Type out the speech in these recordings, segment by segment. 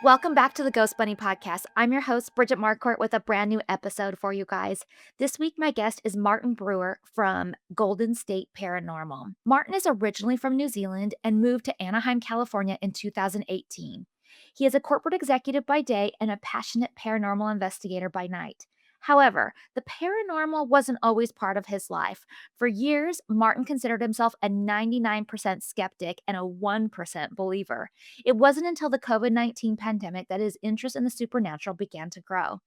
Welcome back to the Ghost Bunny Podcast. I'm your host, Bridget Marcourt, with a brand new episode for you guys. This week, my guest is Martyn Brewer from Golden State Paranormal. Martyn is originally from New Zealand and moved to Anaheim, California in 2018. He is a corporate executive by day and a passionate paranormal investigator by night. However, the paranormal wasn't always part of his life. For years, Martyn considered himself a 99% skeptic and a 1% believer. It wasn't until the COVID-19 pandemic that his interest in the supernatural began to grow.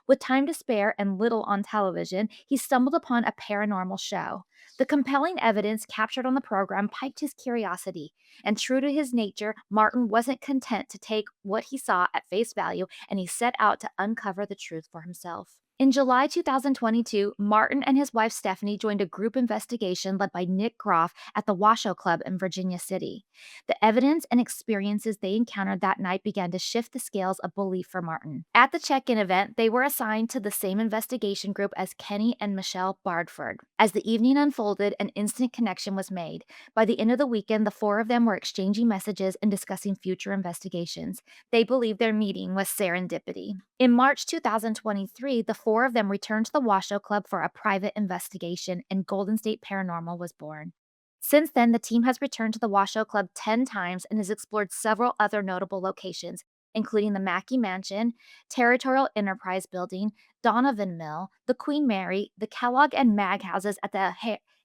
With time to spare and little on television, he stumbled upon a paranormal show. The compelling evidence captured on the program piqued his curiosity, and true to his nature, Martyn wasn't content to take what he saw at face value, and he set out to uncover the truth for himself. In July 2022, Martyn and his wife Stephanie joined a group investigation led by Nick Groff at the Washoe Club in Virginia City. The evidence and experiences they encountered that night began to shift the scales of belief for Martyn. At the check-in event, they were assigned to the same investigation group as Kenny and Michelle Bardford. As the evening unfolded, an instant connection was made. By the end of the weekend, the four of them were exchanging messages and discussing future investigations. They believed their meeting was serendipity. In March 2023, the four of them returned to the Washoe Club for a private investigation, and Golden State Paranormal was born. Since then, the team has returned to the Washoe Club 10 times and has explored several other notable locations, including the Mackey Mansion, Territorial Enterprise Building, Donovan Mill, the Queen Mary, the Kellogg and Mag houses at the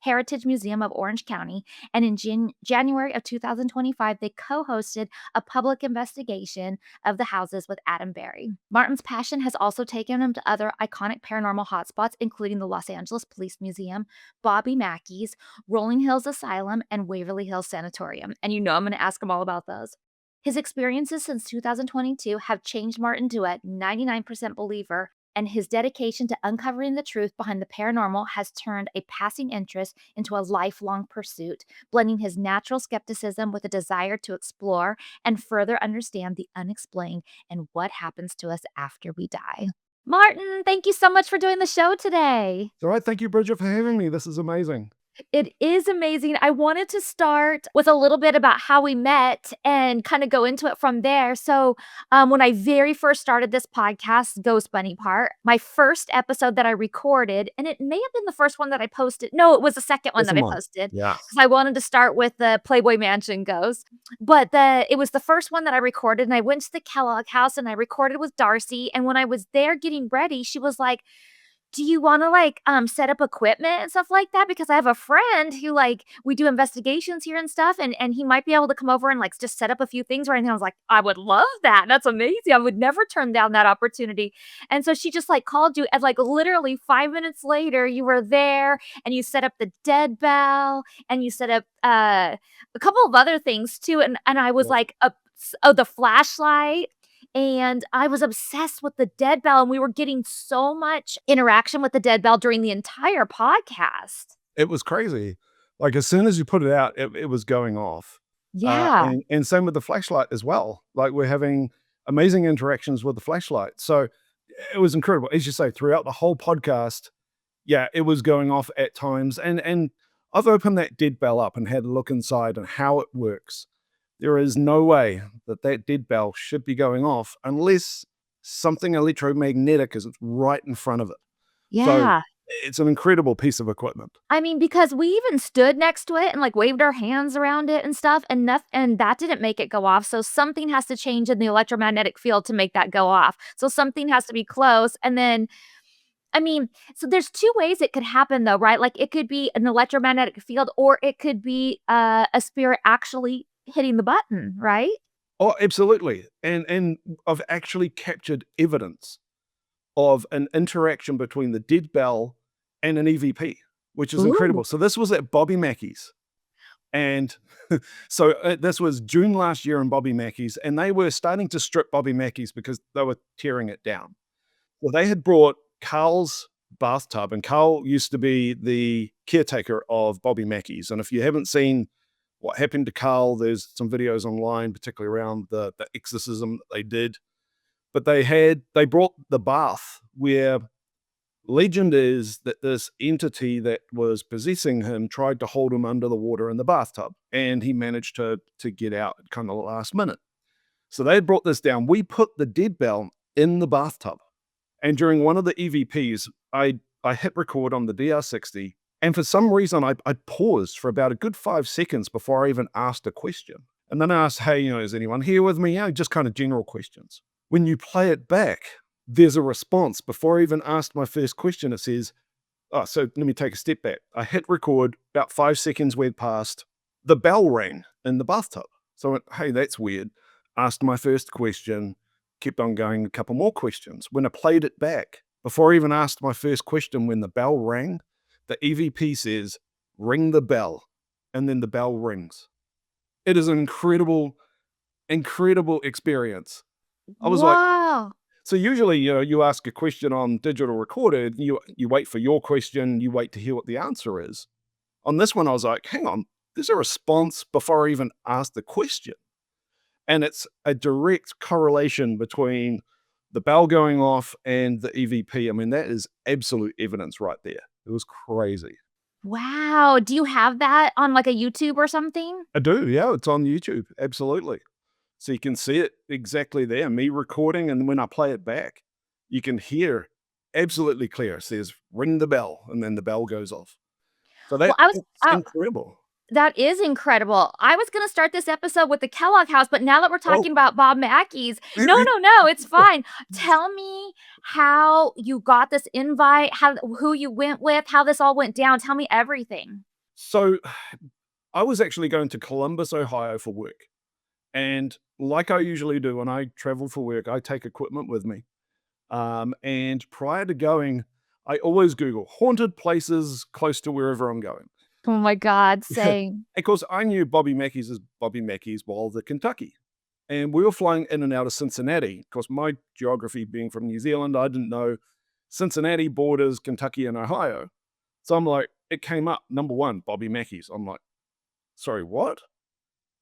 Heritage Museum of Orange County, and in January of 2025, they co-hosted a public investigation of the houses with Adam Berry. Martyn's passion has also taken him to other iconic paranormal hotspots, including the Los Angeles Police Museum, Bobby Mackey's, Rolling Hills Asylum, and Waverly Hills Sanatorium. And you know I'm going to ask him all about those. His experiences since 2022 have changed Martyn to a 99% believer, and his dedication to uncovering the truth behind the paranormal has turned a passing interest into a lifelong pursuit, blending his natural skepticism with a desire to explore and further understand the unexplained and what happens to us after we die. Martyn, thank you so much for doing the show today. All right. Thank you, Bridget, for having me. This is amazing. It is amazing. I wanted to start with a little bit about how we met and kind of go into it from there. So, when I very first started this podcast, Ghost Bunny Part, my first episode that I recorded, and it may have been the first one that I posted. No, it was the second one that I posted. Yeah. Because I wanted to start with the Playboy Mansion ghost. But it was the first one that I recorded, and I went to the Kellogg House and I recorded with Darcy. And when I was there getting ready, she was like, do you want to set up equipment and stuff like that? Because I have a friend who we do investigations here and stuff, and he might be able to come over and just set up a few things or anything. I was like, I would love that. That's amazing. I would never turn down that opportunity. And so she just called you, and literally 5 minutes later, you were there and you set up the dead bell and you set up a couple of other things too. And I was the flashlight. And I was obsessed with the dead bell, and we were getting so much interaction with the dead bell during the entire podcast. It was crazy. As soon as you put it out, it was going off. Yeah. And same with the flashlight as well. We're having amazing interactions with the flashlight. So it was incredible. As you say, throughout the whole podcast, yeah, it was going off at times. And I've opened that dead bell up and had a look inside and how it works. There is no way that dead bell should be going off unless something electromagnetic is right in front of it. Yeah. So it's an incredible piece of equipment. I mean, because we even stood next to it and waved our hands around it and stuff, and that didn't make it go off. So something has to change in the electromagnetic field to make that go off. So something has to be close. And then, I mean, so there's two ways it could happen though, right? It could be an electromagnetic field, or it could be a spirit actually hitting the button, right? Oh, absolutely. And I've actually captured evidence of an interaction between the dead bell and an EVP, which is incredible. So this was at Bobby Mackey's. And so this was June last year in Bobby Mackey's, and they were starting to strip Bobby Mackey's because they were tearing it down. Well, they had brought Carl's bathtub, and Carl used to be the caretaker of Bobby Mackey's. And if you haven't seen what happened to Carl, there's some videos online, particularly around the exorcism that they did. But they brought the bath where legend is that this entity that was possessing him tried to hold him under the water in the bathtub, and he managed to get out at kind of the last minute. So they had brought this down. We put the dead bell in the bathtub. And during one of the EVPs, I hit record on the DR60. And for some reason, I paused for about a good 5 seconds before I even asked a question. And then I asked, hey, is anyone here with me? Just kind of general questions. When you play it back, there's a response. Before I even asked my first question, it says, oh, so let me take a step back. I hit record, about 5 seconds went past, the bell rang in the bathtub. So I went, hey, that's weird. Asked my first question, kept on going, a couple more questions. When I played it back, before I even asked my first question, when the bell rang, the EVP says, ring the bell, and then the bell rings. It is an incredible experience. I was like, Wow. so usually, you ask a question on digital recorder, you wait for your question, you wait to hear what the answer is. On this one, I was like, hang on, there's a response before I even asked the question. And it's a direct correlation between the bell going off and the EVP. I mean, that is absolute evidence right there. It was crazy. Wow. Do you have that on like a YouTube or something? I do, yeah. It's on YouTube, absolutely. So you can see it exactly there, me recording, and when I play it back, you can hear absolutely clear. It says, ring the bell, and then the bell goes off. So Well, it's incredible. that is incredible. I was gonna start this episode with the Kellogg House, but now that we're Oh, talking about Bob Mackey's, no, no, no, it's fine. Tell me how you got this invite, who you went with, how this all went down. Tell me everything. so I was actually going to Columbus, Ohio for work. And like I usually do when I travel for work, I take equipment with me. And prior to going, I always Google haunted places close to wherever I'm going. Oh my God, same. Of course, I knew Bobby Mackey's Wilder, Kentucky. And we were flying in and out of Cincinnati. Of course, my geography being from New Zealand, I didn't know Cincinnati borders Kentucky and Ohio. So I'm like, it came up, number one, Bobby Mackey's. I'm like, sorry, what?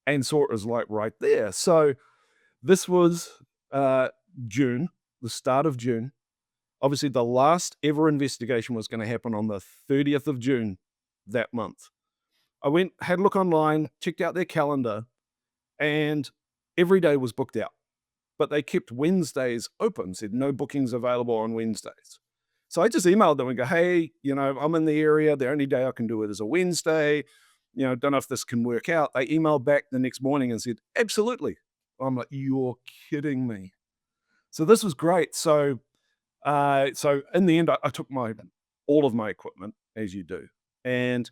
And saw it was like right there. So this was June, the start of June. Obviously, the last ever investigation was going to happen on the 30th of June that month. I went, had a look online, checked out their calendar, and every day was booked out. But they kept Wednesdays open, said no bookings available on Wednesdays. So I just emailed them and go, hey, I'm in the area. The only day I can do it is a Wednesday. Don't know if this can work out. They emailed back the next morning and said, absolutely. I'm like, you're kidding me. So this was great. So in the end, I took all of my equipment, as you do. And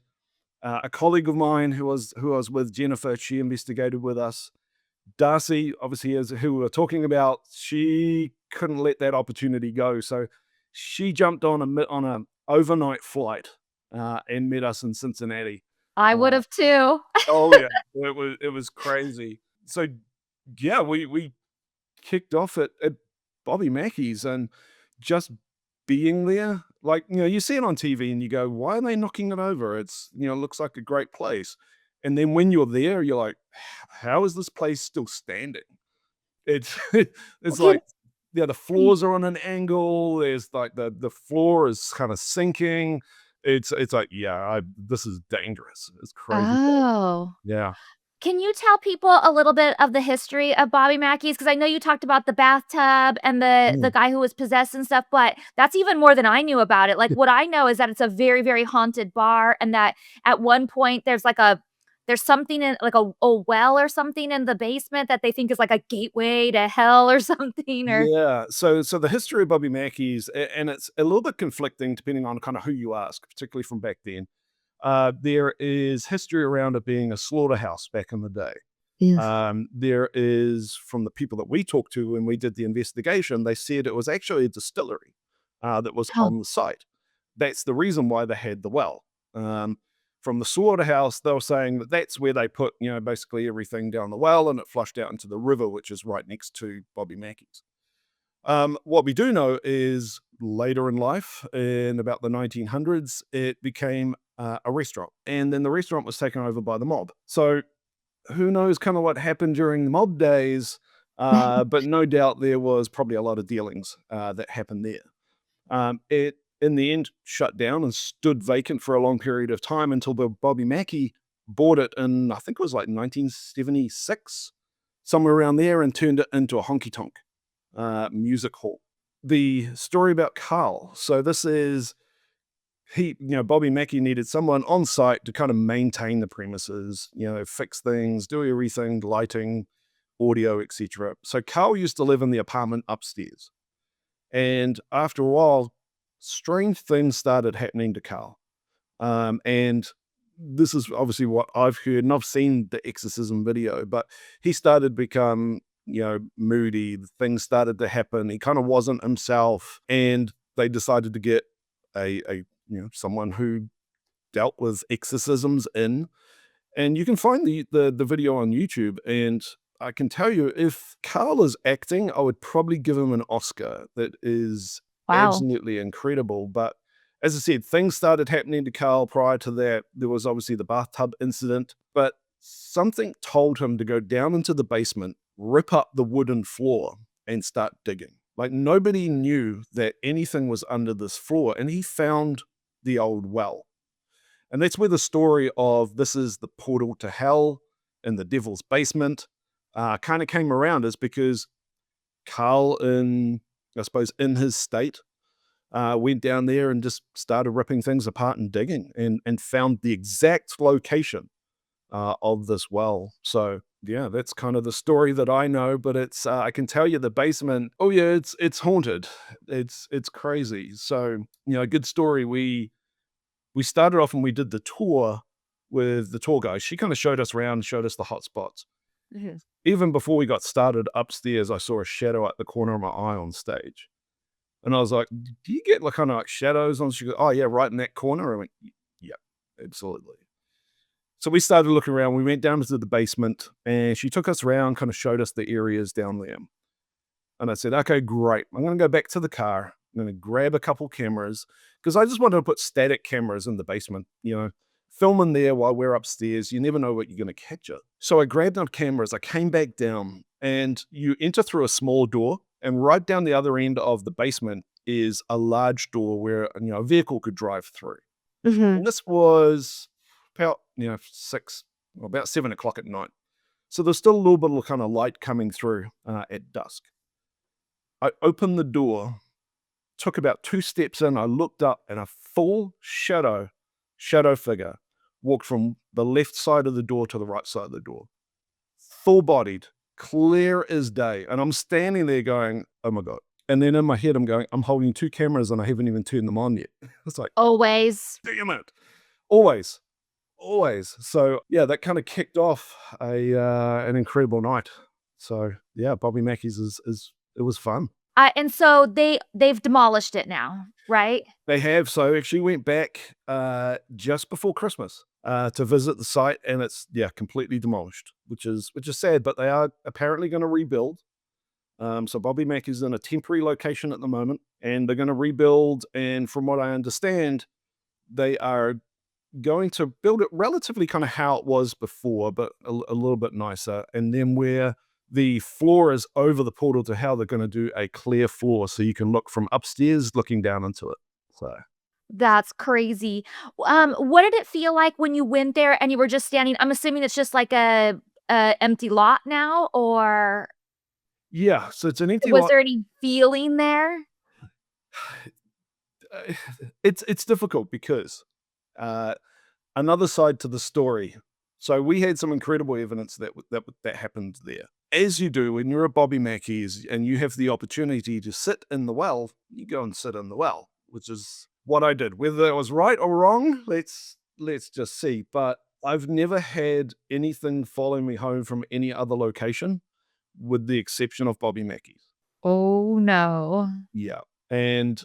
a colleague of mine who I was with, Jennifer, she investigated with us. Darcy, obviously, who we were talking about, she couldn't let that opportunity go. So she jumped on a overnight flight and met us in Cincinnati. I would have too. Oh yeah, it was crazy. So yeah, we kicked off at Bobby Mackey's, and just being there, like, you see it on TV and you go, why are they knocking it over? It's, it looks like a great place. And then when you're there, you're like, how is this place still standing? It's it's Can like, yeah, the floors are on an angle. There's like the floor is kind of sinking. It's like, yeah, this is dangerous. It's crazy. Oh. Yeah. Can you tell people a little bit of the history of Bobby Mackey's? Because I know you talked about the bathtub and the Mm. guy who was possessed and stuff, but that's even more than I knew about it. Like, what I know is that it's a very, very haunted bar, and that at one point there's something in like a well or something in the basement that they think is like a gateway to hell or something. Or Yeah. So the history of Bobby Mackey's, and it's a little bit conflicting depending on kind of who you ask, particularly from back then. There is history around it being a slaughterhouse back in the day. yes. There is, from the people that we talked to when we did the investigation, they said it was actually a distillery that was Oh, on the site. That's the reason why they had the well. From the slaughterhouse, they were saying that that's where they put, basically everything down the well, and it flushed out into the river, which is right next to Bobby Mackey's. What we do know is later in life, in about the 1900s, it became a restaurant, and then the restaurant was taken over by the mob. So who knows kind of what happened during the mob days, but no doubt there was probably a lot of dealings that happened there. It, in the end, shut down and stood vacant for a long period of time until Bobby Mackey bought it in, I think it was like 1976. somewhere around there, and turned it into a honky-tonk music hall. The story about Carl. So this is, Bobby Mackey needed someone on site to kind of maintain the premises, fix things, do everything, lighting, audio, etc. So Carl used to live in the apartment upstairs. And after a while, strange things started happening to Carl. And this is obviously what I've heard, and I've seen the exorcism video, but he started to become, moody. Things started to happen. He kind of wasn't himself. And they decided to get someone who dealt with exorcisms in. And you can find the video on YouTube. And I can tell you, if Carl is acting, I would probably give him an Oscar. That is Wow. absolutely incredible. But as I said, things started happening to Carl prior to that. There was obviously the bathtub incident, but something told him to go down into the basement, rip up the wooden floor, and start digging. Like, nobody knew that anything was under this floor, and he found the old well. And that's where the story of this is the portal to hell in the devil's basement kind of came around, is because Carl, in his state, went down there and just started ripping things apart and digging, and found the exact location of this well. So yeah, that's kind of the story that I know. But it's I can tell you the basement. Oh yeah, it's haunted. It's crazy. So a good story. We started off and we did the tour with the tour guide. She kind of showed us around, showed us the hot spots. Mhm. Even before we got started upstairs, I saw a shadow at the corner of my eye on stage. And I was like, do you get kind of like shadows on? She goes, oh yeah, right in that corner. I went, yeah, absolutely. So we started looking around. We went down into the basement and she took us around, kind of showed us the areas down there. And I said, okay, great. I'm going to go back to the car. I'm going to grab a couple cameras because I just wanted to put static cameras in the basement, film in there while we're upstairs. You never know what you're going to capture. So I grabbed our cameras. I came back down, and you enter through a small door, and right down the other end of the basement is a large door where, a vehicle could drive through. Mhm. And this was about, about 7 o'clock at night. So there's still a little bit of kind of light coming through at dusk. I opened the door, took about 2 steps in, I looked up, and a full shadow figure walked from the left side of the door to the right side of the door. Full-bodied, clear as day. And I'm standing there going, oh my God. And then in my head, I'm going, I'm holding 2 cameras and I haven't even turned them on yet. It's like, Always. damn it. Always. So yeah, that kind of kicked off an incredible night. So yeah, Bobby Mackey's is it was fun. And so they've demolished it now, right? They have. So I actually went back just before Christmas to visit the site, and it's completely demolished, which is sad. But they are apparently going to rebuild. So Bobby Mackey's in a temporary location at the moment, and they're going to rebuild. And from what I understand, they are going to build it relatively kind of how it was before, but a little bit nicer. And then where the floor is over the portal to hell, they're going to do a clear floor so you can look from upstairs looking down into it. So That's crazy. What did it feel like when you went there and you were just standing? I'm assuming it's just like a empty lot now, or yeah, so it's an empty was lot. there any feeling there? It's difficult because another side to the story. So we had some incredible evidence that happened there. As you do when you're at Bobby Mackey's and you have the opportunity to sit in the well, you go and sit in the well, which is what I did. Whether it was right or wrong, let's just see. But I've never had anything follow me home from any other location, with the exception of Bobby Mackey's. Oh, no. Yeah, and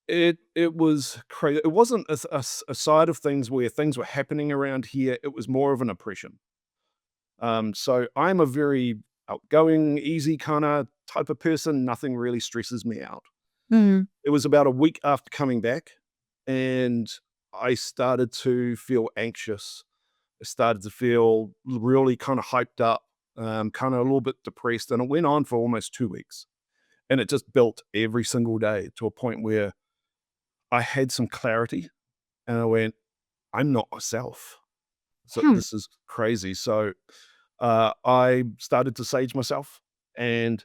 it was crazy. It wasn't a side of things where things were happening around here. It was more of an oppression. So I'm a very outgoing, easy kind of type of person. Nothing really stresses me out. Mhm. It was about a week after coming back, and I started to feel anxious. I started to feel really kind of hyped up, kind of a little bit depressed, and it went on for almost 2 weeks. And it just built every single day to a point where I had some clarity, and I went, I'm not myself. So Hmm. this is crazy. So I started to sage myself. And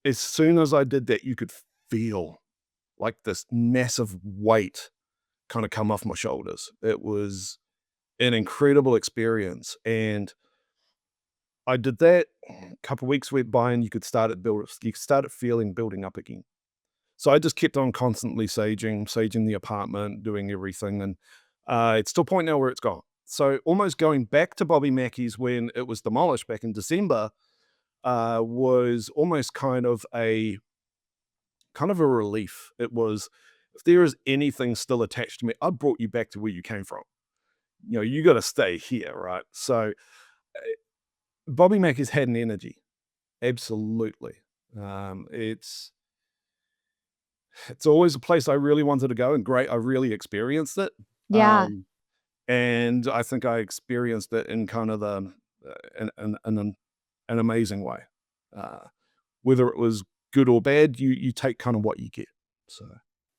as soon as I did that, you could feel like this massive weight kind of come off my shoulders. It was an incredible experience. And I did that. A couple of weeks went by, and you could start it feeling building up again. So I just kept on constantly saging the apartment, doing everything, and it's to a point now where it's gone. So almost going back to Bobby Mackey's when it was demolished back in December was almost kind of a relief. It was, if there is anything still attached to me, I brought you back to where you came from. You know, you got to stay here, right? So Bobby Mackey's had an energy, absolutely. It's always a place I really wanted to go, and great, I really experienced it. Yeah. Um, and I think I experienced it in kind of an amazing way. Uh, Whether it was good or bad, you take kind of what you get. So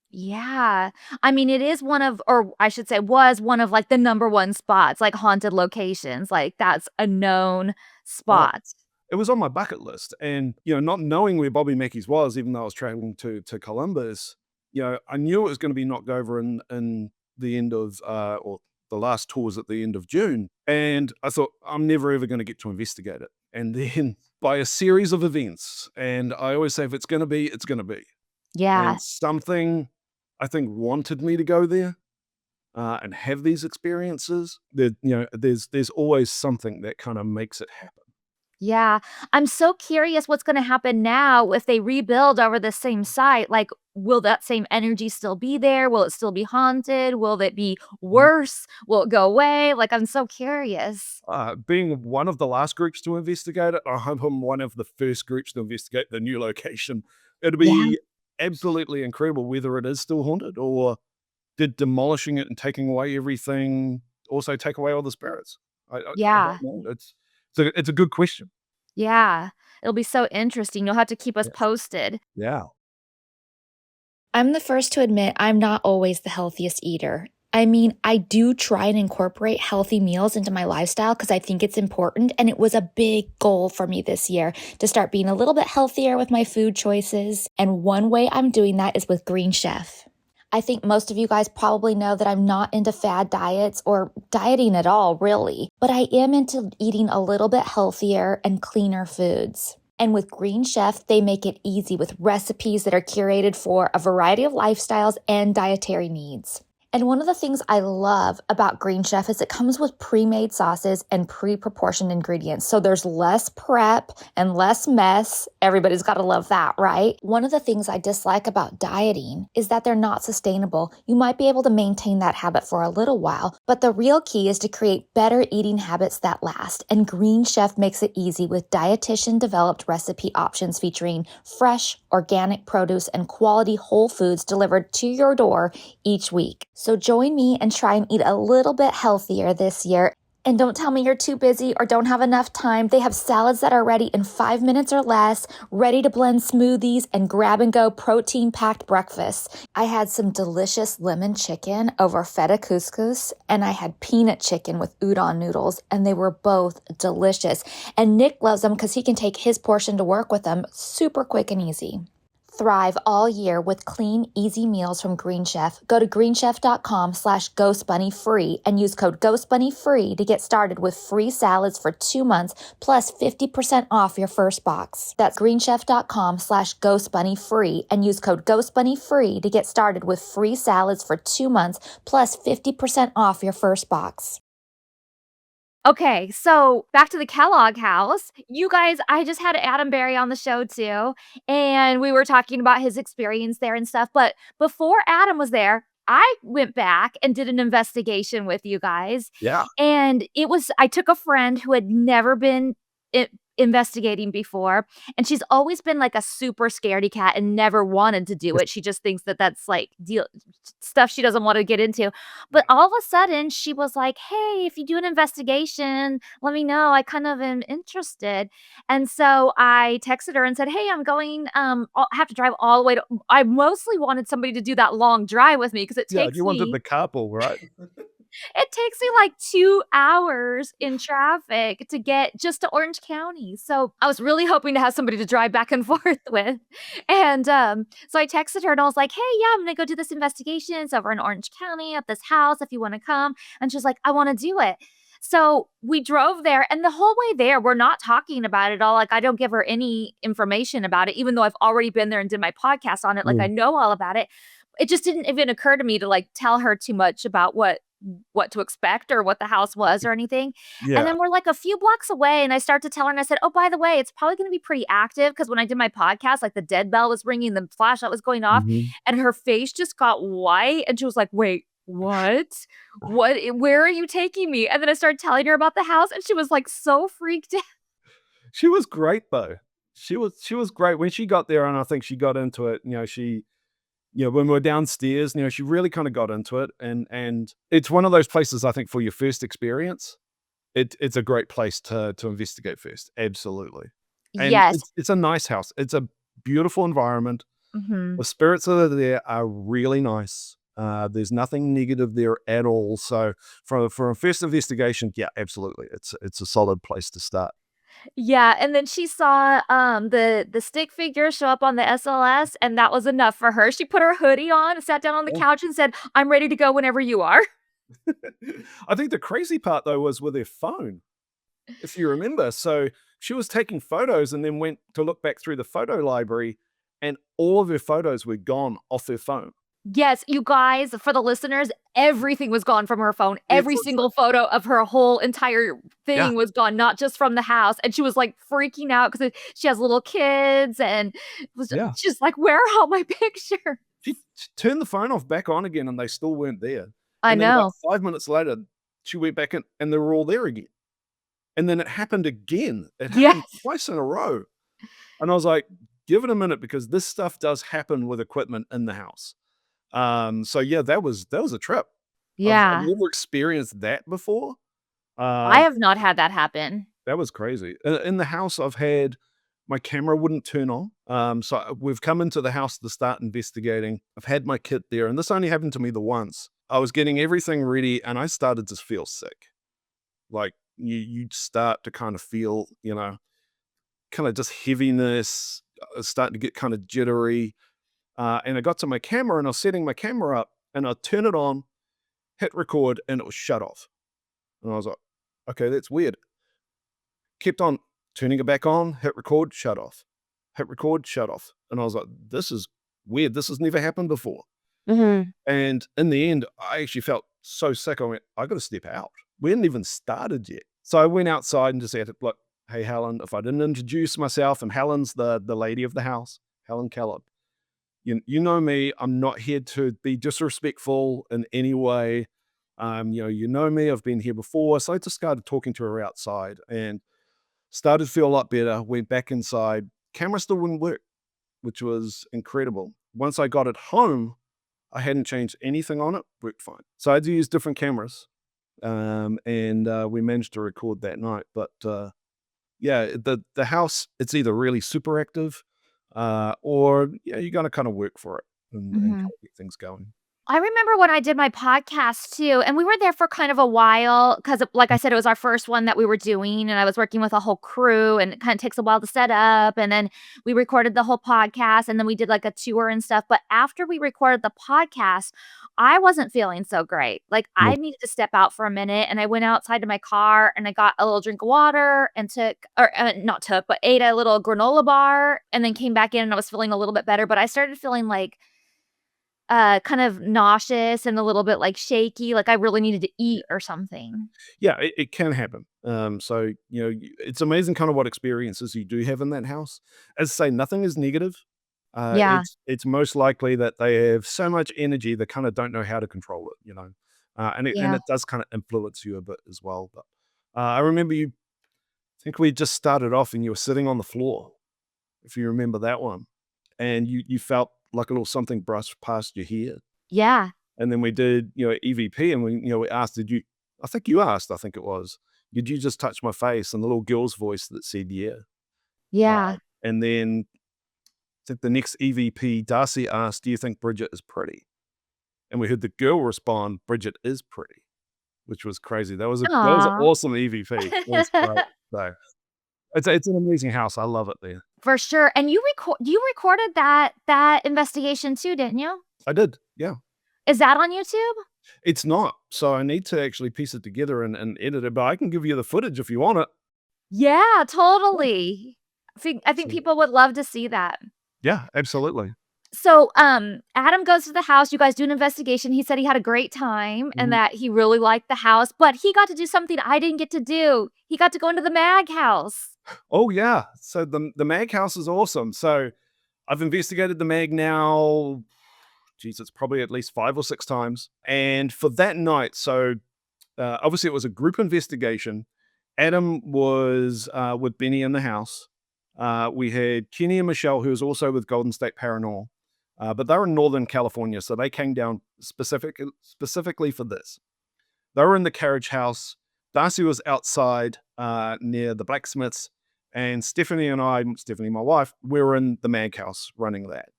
Yeah. I mean, it is one of, or I should say, was one of like the number one spots, like haunted locations. Like that's a known oh, spot. it was on my bucket list, and not knowing where Bobby Mackey's was, even though I was traveling to Columbus, I knew it was going to be knocked over in the end of or the last tours at the end of June, and I thought I'm never ever going to get to investigate it. And then by a series of events, and I always say if it's going to be, it's going to be, Yeah. and something I think wanted me to go there and have these experiences. There's always something that kind of makes it happen. Yeah. I'm so curious what's going to happen now if they rebuild over the same site. Like, will that same energy still be there? Will it still be haunted? Will it be worse? Will it go away? Like, I'm so curious. Being one of the last groups to investigate it, I hope I'm one of the first groups to investigate the new location. It'll Yeah. be absolutely incredible whether it is still haunted or did demolishing it and taking away everything also take away all the spirits. I Yeah. don't know. It's a good question. Yeah. It'll be so interesting. You'll have to keep us Yes. posted. Yeah. I'm the first to admit I'm not always the healthiest eater. I mean, I do try and incorporate healthy meals into my lifestyle because I think it's important, and it was a big goal for me this year to start being a little bit healthier with my food choices, and one way I'm doing that is with Green Chef. I think most of you guys probably know that I'm not into fad diets or dieting at all, really, but I am into eating a little bit healthier and cleaner foods. And with Green Chef, they make it easy with recipes that are curated for a variety of lifestyles and dietary needs. And one of the things I love about Green Chef is it comes with pre-made sauces and pre-proportioned ingredients. So there's less prep and less mess. Everybody's got to love that, right? One of the things I dislike about dieting is that they're not sustainable. You might be able to maintain that habit for a little while, but the real key is to create better eating habits that last. And Green Chef makes it easy with dietitian-developed recipe options featuring fresh, organic produce and quality whole foods delivered to your door each week. So join me and try and eat a little bit healthier this year. And don't tell me you're too busy or don't have enough time. They have salads that are ready in 5 minutes or less, ready to blend smoothies and grab and go protein-packed breakfasts. I had some delicious lemon chicken over feta couscous, and I had peanut chicken with udon noodles, and they were both delicious. And Nick loves them because he can take his portion to work with them super quick and easy. Thrive all year with clean, easy meals from Green Chef. Go to greenchef.com/ghostbunnyfree and use code ghostbunnyfree to get started with free salads for 2 months plus 50% off your first box. That's greenchef.com/ghostbunnyfree and use code ghostbunnyfree to get started with free salads for 2 months plus 50% off your first box. Okay, so back to the Kellogg House. You guys, I just had Adam Berry on the show too, and we were talking about his experience there and stuff. But before Adam was there, I went back and did an investigation with you guys. Yeah. And I took a friend who had never been investigating before, and she's always been like a super scaredy cat and never wanted to do it. She just thinks that that's like stuff she doesn't want to get into. But all of a sudden, she was like, "Hey, if you do an investigation, let me know. I kind of am interested." And so I texted her and said, "Hey, I'm going. I have to drive all the way to." I mostly wanted somebody to do that long drive with me because it Yeah, takes you wanted me. the couple, right? It takes me like 2 hours in traffic to get just to Orange County. So I was really hoping to have somebody to drive back and forth with. And so I texted her and I was like, hey, yeah, I'm gonna go do this investigation. It's over in Orange County at this house if you want to come. And she's like, I want to do it. So we drove there, and the whole way there, we're not talking about it all. Like, I don't give her any information about it, even though I've already been there and did my podcast on it. Like, I Mm. know all about it. It just didn't even occur to me to like tell her too much about what to expect or what the house was or anything. And Yeah. then we're like a few blocks away and I start to tell her and I said, "Oh, by the way, it's probably going to be pretty active because when I did my podcast, like the dead bell was ringing, the flashlight was going off, Mhm. and her face just got white and she was like, "Wait, what? Where are you taking me?" And then I started telling her about the house and she was like so freaked out. She was great though. She was great when she got there, and I think she got into it. When we're downstairs, she really kind of got into it, and it's one of those places I think for your first experience, it's a great place to investigate first. Absolutely, and Yes. it's a nice house. It's a beautiful environment. Mhm. The spirits that are there are really nice. There's nothing negative there at all. So for a first investigation, yeah, absolutely, it's a solid place to start. Yeah, and then she saw, the stick figure show up on the SLS, and that was enough for her. She put her hoodie on, sat down on the Yeah. couch, and said, "I'm ready to go whenever you are." I think the crazy part though was with her phone, if you remember. So she was taking photos and then went to look back through the photo library, and all of her photos were gone off her phone. Yes, you guys, for the listeners, everything was gone from her phone. Every Everything. single photo of her whole entire Yeah, thing was gone, not just from the house, and she was, like, freaking out because she has little kids and was yeah. she's like, "Where are all my pictures?" She turned the phone off back on again, and they still weren't there. I And then about know. 5 minutes later, she went back in, and they were all there again. And then it happened again. It happened Yes. twice in a row. And I was like, "Give it a minute because this stuff does happen with equipment in the house." So yeah, that was a trip. I've Yeah. never experienced that before. I Um, have not had that happen. that was crazy. In the house, I've had my camera wouldn't turn on. So we've come into the house to start investigating. I've had my kit there, and this only happened to me the once. I was getting everything ready, and I started to feel sick. Like you start to kind of feel, kind of just heaviness, starting to get kind of jittery. And I got to my camera, and I was setting my camera up, and I turn it on, hit record, and it was shut off. And I was like, okay, that's weird. Kept on turning it back on, hit record, shut off. Hit record, shut off. And I was like, this is weird. This has never happened before. Mhm. And in the end, I actually felt so sick. I went, I got to step out. We hadn't even started yet. So I went outside and just said, look, hey, Helen, if I didn't introduce myself, and Helen's the lady of the house, Helen Kellogg. You know me. I'm not here to be disrespectful in any way. You know me. I've been here before. So I just started talking to her outside and started to feel a lot better. Went back inside. Camera still wouldn't work, which was incredible. Once I got it home, I hadn't changed anything on it. Worked fine. So I had to use different cameras, and we managed to record that night. But yeah, the house, it's either really super active, or yeah, you got to kind of work for it and kind Mhm. of get things going. I remember when I did my podcast too, and we were there for kind of a while because, like I said, it was our first one that we were doing, and I was working with a whole crew, and it kind of takes a while to set up. And then we recorded the whole podcast, and then we did like a tour and stuff. But after we recorded the podcast, I wasn't feeling so great. Like No. I needed to step out for a minute, and I went outside to my car and I got a little drink of water and not took, but ate a little granola bar, and then came back in and I was feeling a little bit better. But I started feeling like kind of nauseous and a little bit, like, shaky, like I really needed to eat or something. Yeah, it can happen. So it's amazing kind of what experiences you do have in that house. As I say, nothing is negative. Yeah, It's most likely that they have so much energy they kind of don't know how to control it. And yeah. it does kind of influence you a bit as well. But I remember you. I think we just started off, and you were sitting on the floor, if you remember that one, and you felt like a little something brush past your hair. Yeah, And then we did, EVP, and we asked, did you? I think you asked. I think it was. Did you just touch my face? And the little girl's voice that said, yeah. yeah. And then I think the next EVP, Darcy asked, do you think Bridget is pretty? And we heard the girl respond, Bridget is pretty. which was crazy. That was an Aw. awesome EVP. It was great. So it's an amazing house. I love it there. For sure. And you recorded that investigation too, didn't you? I did, yeah. Is that on YouTube? It's not. So I need to actually piece it together and edit it, but I can give you the footage if you want it. Yeah, totally. I think So, people would love to see that. yeah, absolutely. So, Adam goes to the house, you guys do an investigation, he said he had a great time and Mhm. that he really liked the house, but he got to do something I didn't get to do. He got to go into the Mag house. Oh, yeah. So the Mag house is awesome. So I've investigated the Mag now, geez, it's probably at least 5 or 6 times. And for that night, so obviously it was a group investigation. Adam was with Benny in the house. We had Kenny and Michelle, who was also with Golden State Paranormal. But they were in Northern California, so they came down specifically for this. They were in the carriage house. Darcy was outside near the blacksmiths, and Stephanie, my wife, we were in the Mag house running that.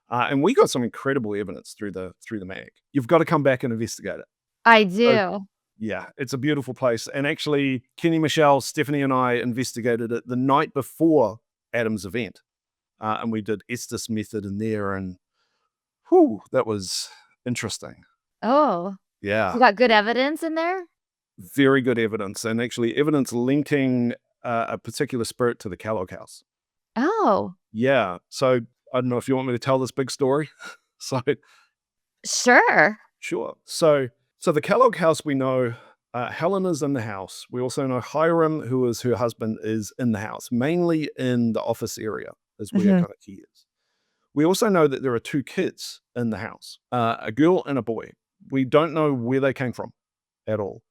And we got some incredible evidence through the Mag. You've got to come back and investigate it. I So, do. yeah, it's a beautiful place. And actually, Kenny, Michelle, Stephanie, and I investigated it the night before Adam's event. And we did Estes method in there, and whew, that was interesting. Oh, Yeah, you got good evidence in there? very good evidence, and actually evidence linking a particular spirit to the Kellogg House. Oh, Yeah, so I don't know if you want me to tell this big story. So sure. sure. So the Kellogg House, we know Helen is in the house. We also know Hiram, who is her husband, is in the house, mainly in the office area, is where kind of key is. We also know that there are 2 kids in the house, a girl and a boy. We don't know where they came from at all.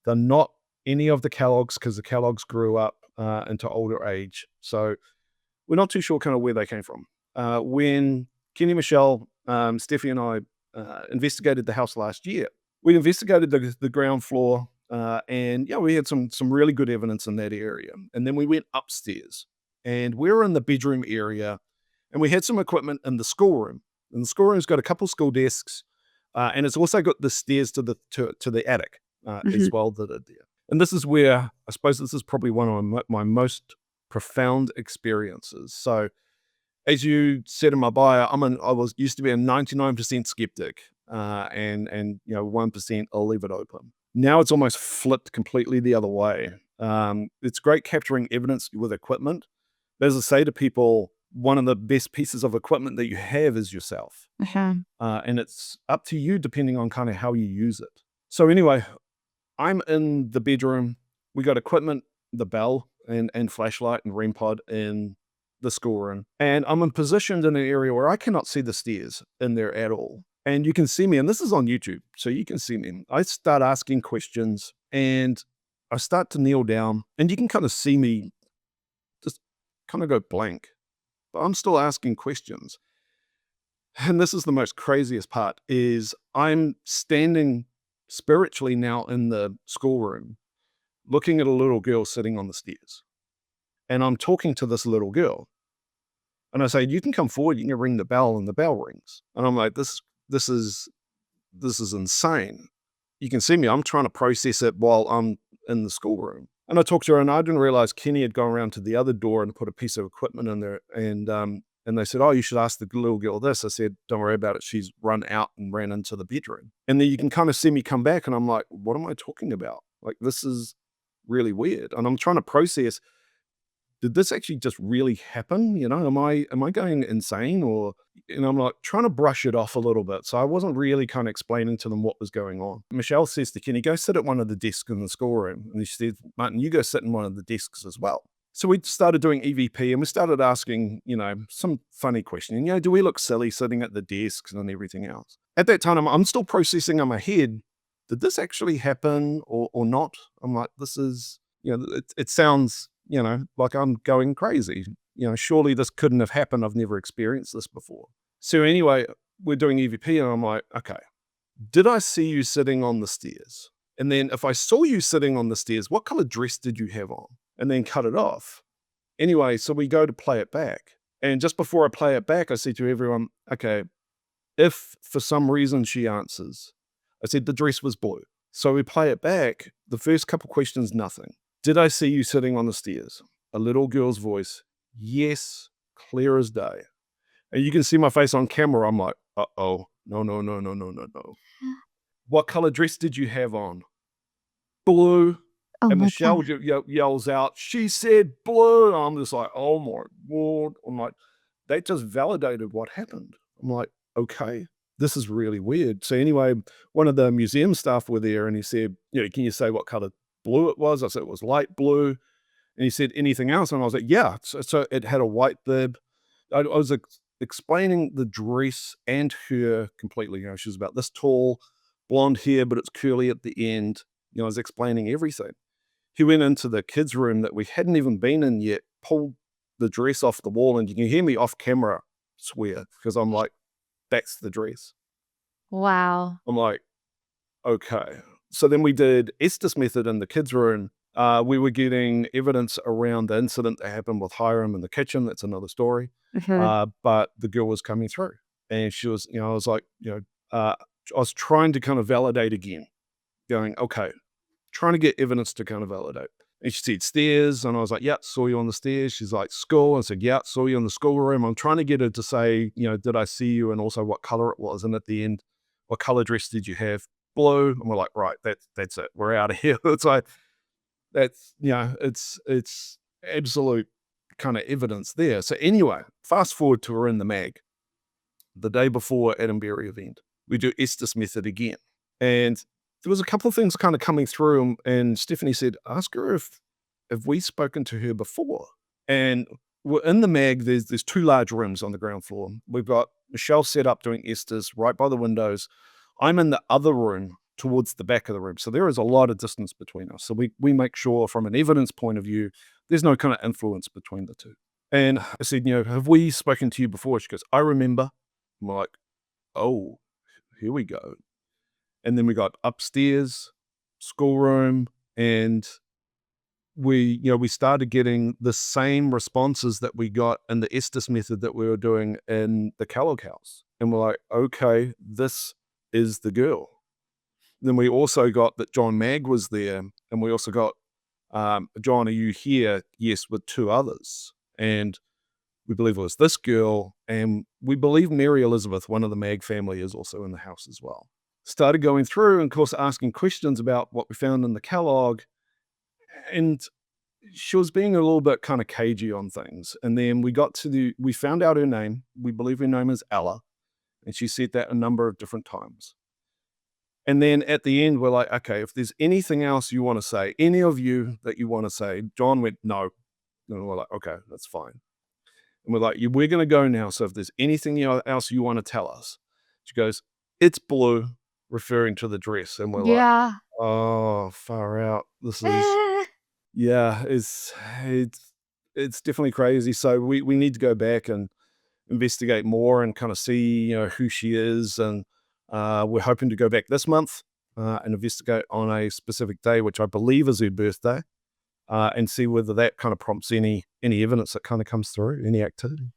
They're not any of the Kellogg's because the Kellogg's grew up into older age. So we're not too sure kind of where they came from. When Kenny, Michelle, Steffi and I investigated the house last year, we investigated the ground floor and yeah, we had some really good evidence in that area. And then we went upstairs and we were in the bedroom area and we had some equipment in the schoolroom. And the schoolroom's got a couple school desks and it's also got the stairs to the attic as well that are there. And this is where, I suppose this is probably one of my most profound experiences. So as you said in my bio, I used to be a 99% skeptic, and 1% I'll leave it open. Now it's almost flipped completely the other way. It's great capturing evidence with equipment. But as I say to people, one of the best pieces of equipment that you have is yourself, and it's up to you depending on kind of how you use it. So anyway, I'm in the bedroom. We got equipment, the bell and flashlight and REM pod in the schoolroom. And I'm positioned in an area where I cannot see the stairs in there at all. And you can see me, and this is on YouTube, so you can see me. I start asking questions and I start to kneel down and you can kind of see me just kind of go blank. But I'm still asking questions. And this is the most craziest part is I'm standing spiritually now in the schoolroom, looking at a little girl sitting on the stairs. And I'm talking to this little girl. And I say, you can come forward, you can ring the bell, and the bell rings. And I'm like, this is insane. You can see me, I'm trying to process it while I'm in the schoolroom. And I talked to her and I didn't realize Kenny had gone around to the other door and put a piece of equipment in there. And they said, oh, you should ask the little girl this. I said, don't worry about it. She's run out and ran into the bedroom. And then you can kind of see me come back and I'm like, what am I talking about? Like, this is really weird. And I'm trying to process, did this actually just really happen? Am I going insane? Or, I'm like trying to brush it off a little bit. So I wasn't really kind of explaining to them what was going on. Michelle says to Kenny, go sit at one of the desks in the schoolroom. And she said, Martin, you go sit in one of the desks as well. So we started doing EVP and we started asking, some funny questions. Do we look silly sitting at the desks and everything else? At that time, I'm still processing in my head, did this actually happen or not? I'm like, this is, it sounds, like I'm going crazy. Surely this couldn't have happened. I've never experienced this before. So anyway, we're doing EVP and I'm like, okay, did I see you sitting on the stairs? And then if I saw you sitting on the stairs, what color dress did you have on? And then cut it off. Anyway, so we go to play it back. And just before I play it back, I said to everyone, okay, if for some reason she answers, I said the dress was blue. So we play it back. The first couple questions, nothing. Did I see you sitting on the stairs? A little girl's voice. Yes, clear as day. And you can see my face on camera. I'm like, uh-oh. No, no, no, no, no, no, no. What color dress did you have on? Blue. Oh And my Michelle God. yells out, she said blue. And I'm just like, oh my Lord. I'm like, that just validated what happened. I'm like, okay, this is really weird. So anyway, one of the museum staff were there and he said, can you say what color blue it was? I said, it was light blue. And he said, anything else? And I was like, yeah. So it had a white bib. I was explaining the dress and her completely. She was about this tall, blonde hair, but it's curly at the end. I was explaining everything. He went into the kids' room that we hadn't even been in yet, pulled the dress off the wall, and you can hear me off camera swear because I'm like, that's the dress. Wow. I'm like, okay. So then we did Estes method in the kids' room. We were getting evidence around the incident that happened with Hiram in the kitchen. That's another story. But the girl was coming through and she was, I was like, I was trying to kind of validate again, going, okay, trying to get evidence to kind of validate. And she said stairs, and I was like, yeah, saw you on the stairs. She's like, school. I said, yeah, saw you in the schoolroom. I'm trying to get her to say, did I see you, and also what color it was. And at the end, what color dress did you have? Blue. And we're like, right, that's it. We're out of here. It's like, that's, it's absolute kind of evidence there. So anyway, fast forward to we're in the mag. The day before Adamberry event, we do Estes method again. And there was a couple of things kind of coming through, and Stephanie said, ask her if we spoken to her before. And we're in the mag, there's two large rooms on the ground floor. We've got Michelle set up doing Estes right by the windows. I'm in the other room towards the back of the room. So there is a lot of distance between us. So we make sure from an evidence point of view, there's no kind of influence between the two. And I said, have we spoken to you before? She goes, I remember. I'm like, oh, here we go. And then we got upstairs, schoolroom, and we started getting the same responses that we got in the Estes method that we were doing in the Kellogg House. And we're like, okay, this is the girl. Then we also got that John Mag was there, and we also got, John, are you here? Yes, with two others. And we believe it was this girl, and we believe Mary Elizabeth, one of the Mag family, is also in the house as well. Started going through and, of course, asking questions about what we found in the Kellogg. And she was being a little bit kind of cagey on things. And then we found out her name. We believe her name is Ella. And she said that a number of different times. And then at the end, we're like, okay, if there's anything else you want to say, any of you that you want to say, John went, no. And we're like, okay, that's fine. And we're like, we're going to go now. So if there's anything else you want to tell us, she goes, it's blue, referring to the dress. And we're like, oh, far out. This is, it's definitely crazy. So we need to go back and investigate more and kind of see, who she is. And we're hoping to go back this month and investigate on a specific day, which I believe is her birthday, and see whether that kind of prompts any evidence that kind of comes through, any activity.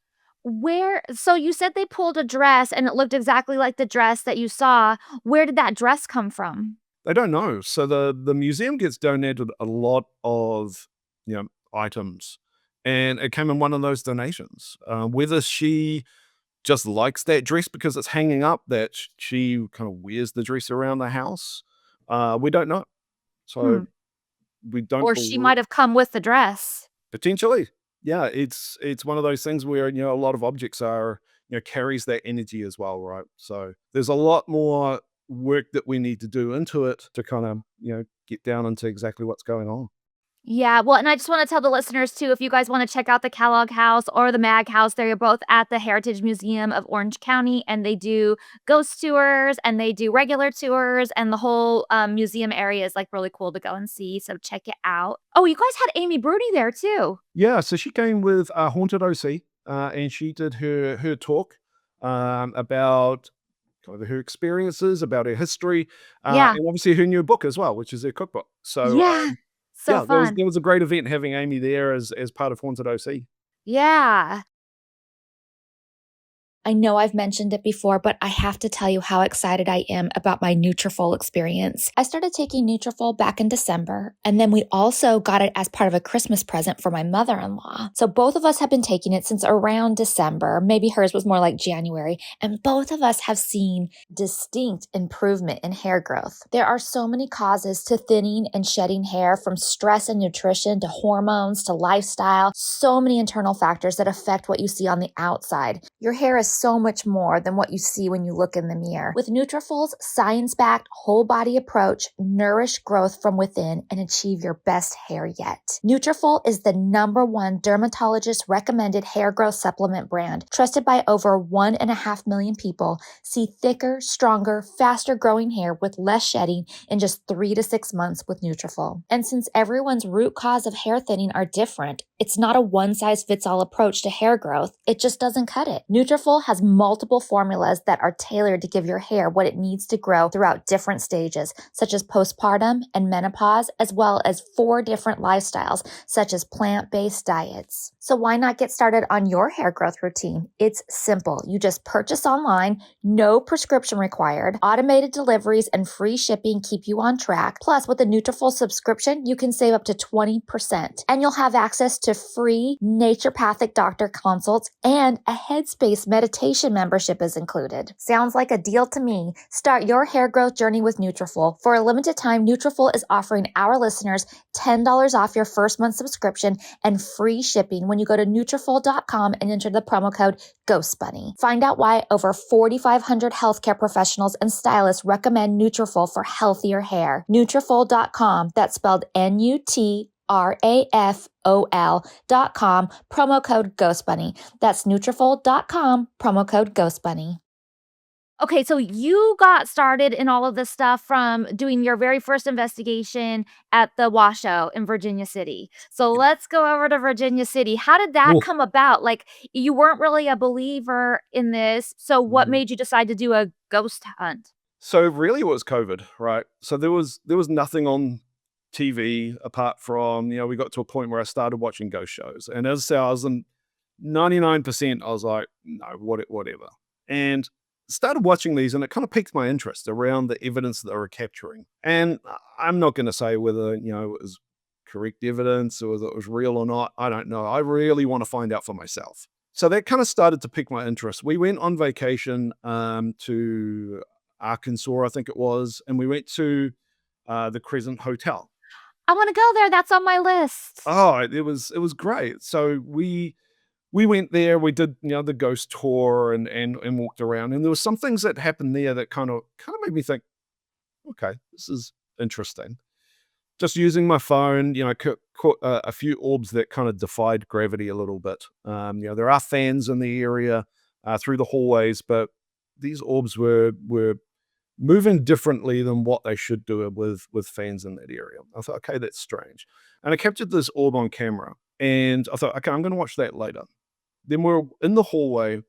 So you said they pulled a dress and it looked exactly like the dress that you saw. Where did that dress come from? They don't know. So the museum gets donated a lot of, items, and it came in one of those donations. Whether she just likes that dress because it's hanging up, that she kind of wears the dress around the house, we don't know. So we don't. Or she might have come with the dress. Potentially. Yeah, it's one of those things where, a lot of objects are, carries that energy as well, right? So there's a lot more work that we need to do into it to kind of, get down into exactly what's going on. Yeah, well, and I just want to tell the listeners too, if you guys want to check out the Kellogg House or the Mag House, they're both at the Heritage Museum of Orange County, and they do ghost tours and they do regular tours, and the whole museum area is like really cool to go and see. So check it out. Oh, you guys had Amy Brody there too. Yeah, so she came with Haunted OC, and she did her talk about kind of her experiences, about her history, Yeah. and obviously her new book as well, which is her cookbook. So Yeah. So yeah, fun. there was a great event having Amy there as part of Haunted OC. Yeah. I know I've mentioned it before, but I have to tell you how excited I am about my Nutrafol experience. I started taking Nutrafol back in December, and then we also got it as part of a Christmas present for my mother-in-law. So both of us have been taking it since around December. Maybe hers was more like January, and both of us have seen distinct improvement in hair growth. There are so many causes to thinning and shedding hair, from stress and nutrition to hormones to lifestyle, so many internal factors that affect what you see on the outside. Your hair is so much more than what you see when you look in the mirror. With Nutrafol's science-backed whole body approach, nourish growth from within and achieve your best hair yet. Nutrafol is the #1 dermatologist recommended hair growth supplement brand, trusted by over 1.5 million people. See thicker, stronger, faster growing hair with less shedding in just 3 to 6 months with Nutrafol. And since everyone's root cause of hair thinning are different, it's not a one-size-fits-all approach to hair growth. It just doesn't cut it. Nutrafol has multiple formulas that are tailored to give your hair what it needs to grow throughout different stages, such as postpartum and menopause, as well as 4 different lifestyles, such as plant-based diets. So why not get started on your hair growth routine? It's simple. You just purchase online, no prescription required, automated deliveries and free shipping keep you on track. Plus, with a Nutrafol subscription, you can save up to 20%. And you'll have access to free naturopathic doctor consults, and a Headspace meditation membership is included. Sounds like a deal to me. Start your hair growth journey with Nutrafol. For a limited time, Nutrafol is offering our listeners $10 off your first month subscription and free shipping when you go to Nutrafol.com and enter the promo code GHOSTBUNNY. Find out why over 4,500 healthcare professionals and stylists recommend Nutrafol for healthier hair. Nutrafol.com, that's spelled Nutrafol.com, promo code GHOSTBUNNY. That's Nutrafol.com, promo code GHOSTBUNNY. Okay, so you got started in all of this stuff from doing your very first investigation at the Washoe in Virginia City. So let's go over to Virginia City. How did that Oof. come about? Like, you weren't really a believer in this. So what made you decide to do a ghost hunt? So really it was COVID, right? So there was nothing on TV apart from, we got to a point where I started watching ghost shows. And as I say, I was in 99%, I was like, no, whatever. And started watching these, and it kind of piqued my interest around the evidence that they were capturing. And I'm not going to say whether, it was correct evidence or whether it was real or not. I don't know. I really want to find out for myself. So that kind of started to pique my interest. We went on vacation to Arkansas, I think it was, and we went to the Crescent Hotel. I want to go there. That's on my list. Oh, it was great. So we went there, we did, the ghost tour and walked around, and there was some things that happened there that kind of made me think, okay, this is interesting. Just using my phone, caught a few orbs that kind of defied gravity a little bit. There are fans in the area through the hallways, but these orbs were moving differently than what they should do with fans in that area. I thought, okay, that's strange. And I captured this orb on camera, and I thought, okay, I'm going to watch that later. Then we're in the hallway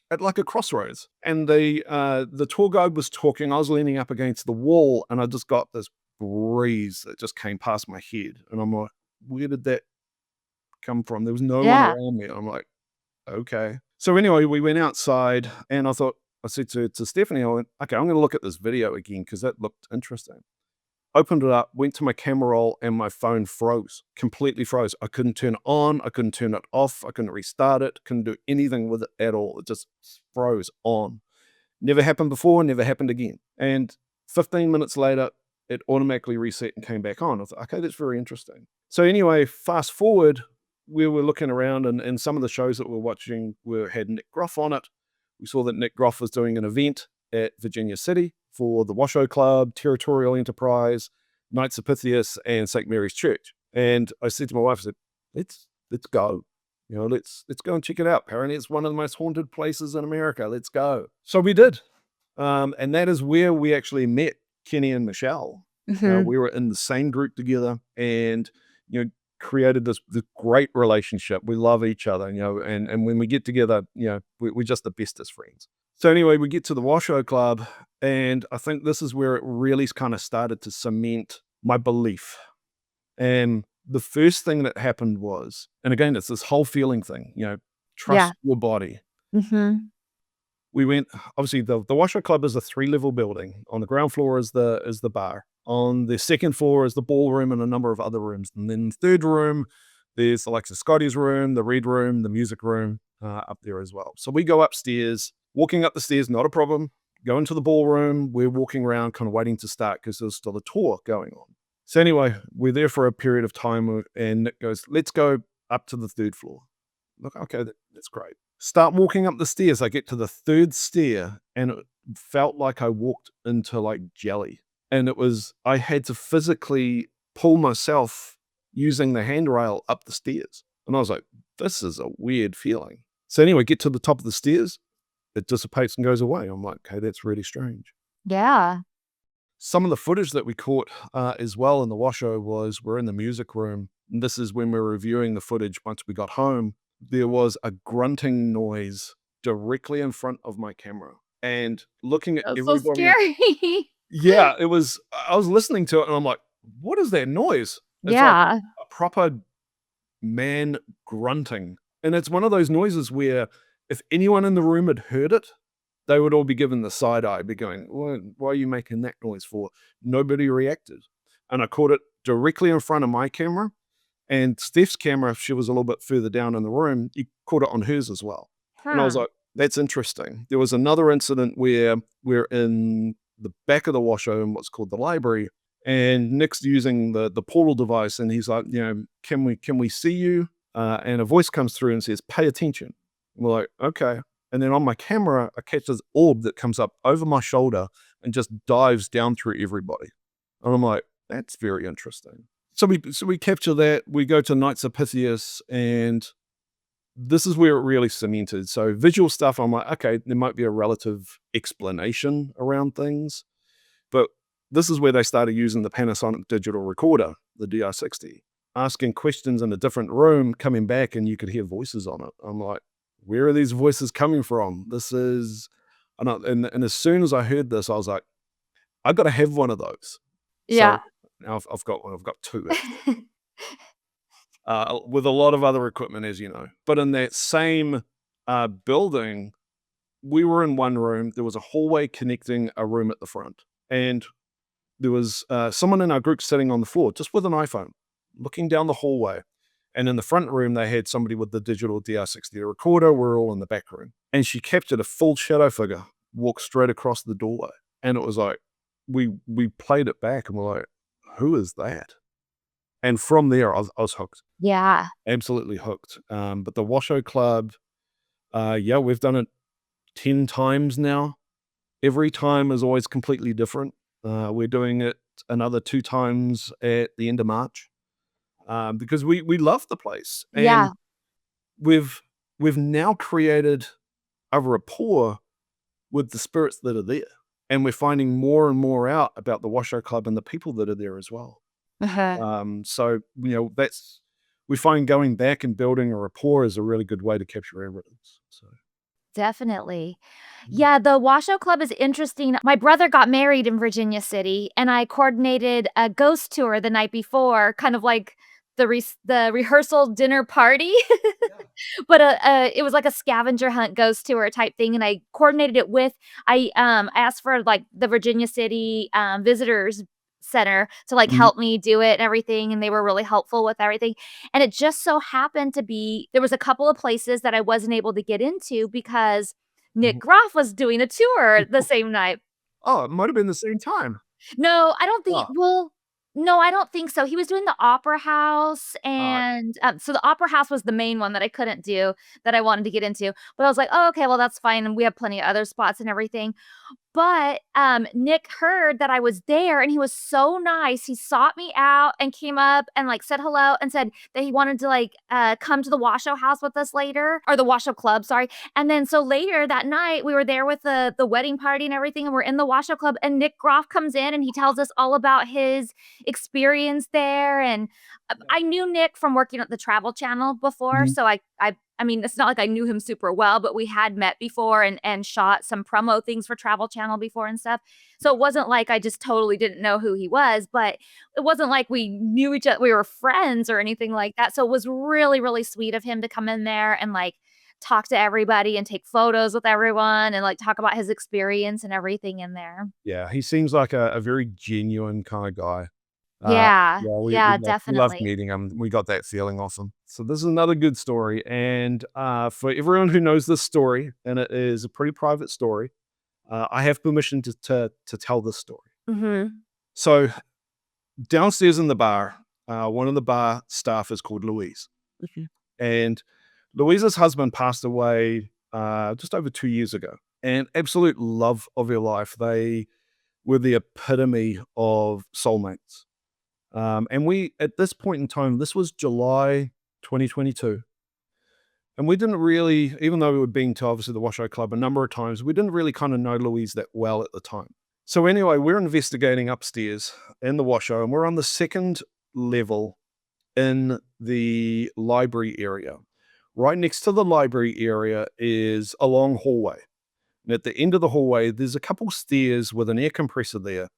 at like a crossroads, and the tour guide was talking. I was leaning up against the wall, and I just got this breeze that just came past my head, and I'm like, where did that come from? There was no one around me. I'm like, okay. So anyway, we went outside, and I said to Stephanie, I went, okay, I'm going to look at this video again because that looked interesting. Opened it up, went to my camera roll, and my phone froze, completely froze. I couldn't turn it on, I couldn't turn it off, I couldn't restart it, couldn't do anything with it at all. It just froze on. Never happened before, never happened again. And 15 minutes later, it automatically reset and came back on. I thought, okay, that's very interesting. So anyway, fast forward, we were looking around, and some of the shows that we were watching had Nick Groff on it. We saw that Nick Groff was doing an event at Virginia City for the Washoe Club, Territorial Enterprise, Knights of Pythias, and St. Mary's Church. And I said to my wife, I said, let's go. Let's go and check it out. Apparently it's one of the most haunted places in America. Let's go. So we did. And that is where we actually met Kenny and Michelle. We were in the same group together, and, created this great relationship. We love each other, and when we get together, we're just the bestest friends. So anyway, we get to the Washoe Club, and I think this is where it really kind of started to cement my belief. And the first thing that happened was, and again, it's this whole feeling thing, trust your body. we went, obviously the Washoe Club is a 3-level building. On the ground floor is the bar. On the second floor is the ballroom and a number of other rooms. And then the third room, there's Alexa Scotty's room, the red room, the music room up there as well. So we go upstairs, walking up the stairs, not a problem. Go into the ballroom. We're walking around kind of waiting to start because there's still a tour going on. So anyway, we're there for a period of time and Nick goes, let's go up to the third floor. Look, okay, that's great. Start walking up the stairs. I get to the third stair and it felt like I walked into like jelly. And I had to physically pull myself using the handrail up the stairs. And I was like, this is a weird feeling. So anyway, get to the top of the stairs. It dissipates and goes away. I'm like, okay, that's really strange. Yeah. Some of the footage that we caught as well in the Washoe was we're in the music room. And this is when we were reviewing the footage once we got home. There was a grunting noise directly in front of my camera. And looking at That's everybody. so scary. Yeah, I was listening to it and I'm like, what is that noise? It's Yeah. like a proper man grunting. And it's one of those noises where if anyone in the room had heard it, they would all be given the side eye, be going, why are you making that noise for? Nobody reacted. And I caught it directly in front of my camera. And Steph's camera, if she was a little bit further down in the room, you caught it on hers as well. And I was like, that's interesting. There was another incident where we're in the back of the Washoe in what's called the library, and Nick's using the portal device, and he's like, can we see you? And a voice comes through and says, pay attention. And we're like, okay. And then on my camera, I catch this orb that comes up over my shoulder and just dives down through everybody. And I'm like, that's very interesting. So we capture that. We go to Knights of Pythias, and this is where it really cemented. So visual stuff, I'm like, okay, there might be a relative explanation around things. But this is where they started using the Panasonic digital recorder, the DR60, asking questions in a different room, coming back, and you could hear voices on it. I'm like, where are these voices coming from? This is, and as soon as I heard this, I was like, I've got to have one of those. Yeah. So now I've got one. I've got two. With a lot of other equipment, as you know. But in that same building, we were in one room. There was a hallway connecting a room at the front. And there was someone in our group sitting on the floor, just with an iPhone, looking down the hallway. And in the front room, they had somebody with the digital DR60 recorder. We're all in the back room. And she captured a full shadow figure, walk straight across the doorway. And it was like, we played it back and we're like, who is that? And from there, I was hooked. Yeah. Absolutely hooked. But the Washoe Club, we've done it 10 times now. Every time is always completely different. We're doing it another 2 times at the end of March because we love the place. And Yeah. we've now created a rapport with the spirits that are there. And we're finding more and more out about the Washoe Club and the people that are there as well. So, we find going back and building a rapport is a really good way to capture evidence. So. Definitely. Yeah, the Washoe Club is interesting. My brother got married in Virginia City, and I coordinated a ghost tour the night before, kind of like the rehearsal dinner party. But it was like a scavenger hunt ghost tour type thing, and I coordinated it with I asked for like the Virginia City visitors center to like help me do it and everything, and they were really helpful with everything. And it just so happened to be there was a couple of places that I wasn't able to get into because Nick Groff was doing a tour the same night. Oh, it might have been the same time. No, I don't think Oh. well, no, I don't think so. He was doing the Opera House, and, so the Opera House was the main one that I couldn't do, that I wanted to get into, but I was like, "Oh, okay, well, that's fine, and we have plenty of other spots and everything." But, Nick heard that I was there, and he was so nice. He sought me out and came up and, like, said hello and said that he wanted to, like, come to the Washoe House with us later, or the Washoe Club, sorry. And then so later that night, we were there with the wedding party and everything, and we're in the Washoe Club, and Nick Groff comes in, and he tells us all about his experience there. And I knew Nick from working at the Travel Channel before, so I mean, it's not like I knew him super well, but we had met before and shot some promo things for Travel Channel before and stuff. So it wasn't like I just totally didn't know who he was, but it wasn't like we knew each other, we were friends or anything like that. So it was really, really sweet of him to come in there and like talk to everybody and take photos with everyone and like talk about his experience and everything in there. Yeah, he seems like a very genuine kind of guy. Yeah. Yeah, Yeah, we loved definitely. meeting him. We got that feeling off him. So this is another good story, and for everyone who knows this story, and it is a pretty private story, I have permission to tell this story. Mhm. So downstairs in the bar, one of the bar staff is called Louise, Mhm. and Louise's husband passed away just over 2 years ago. And absolute love of her life. They were the epitome of soulmates. And we, at this point in time, this was July 2022. And we didn't really, even though we were been to obviously the Washoe Club a number of times, we didn't really kind of know Louise that well at the time. So anyway, we're investigating upstairs in the Washoe, and we're on the second level in the library area. Right next to the library area is a long hallway. And at the end of the hallway, there's a couple stairs with an air compressor there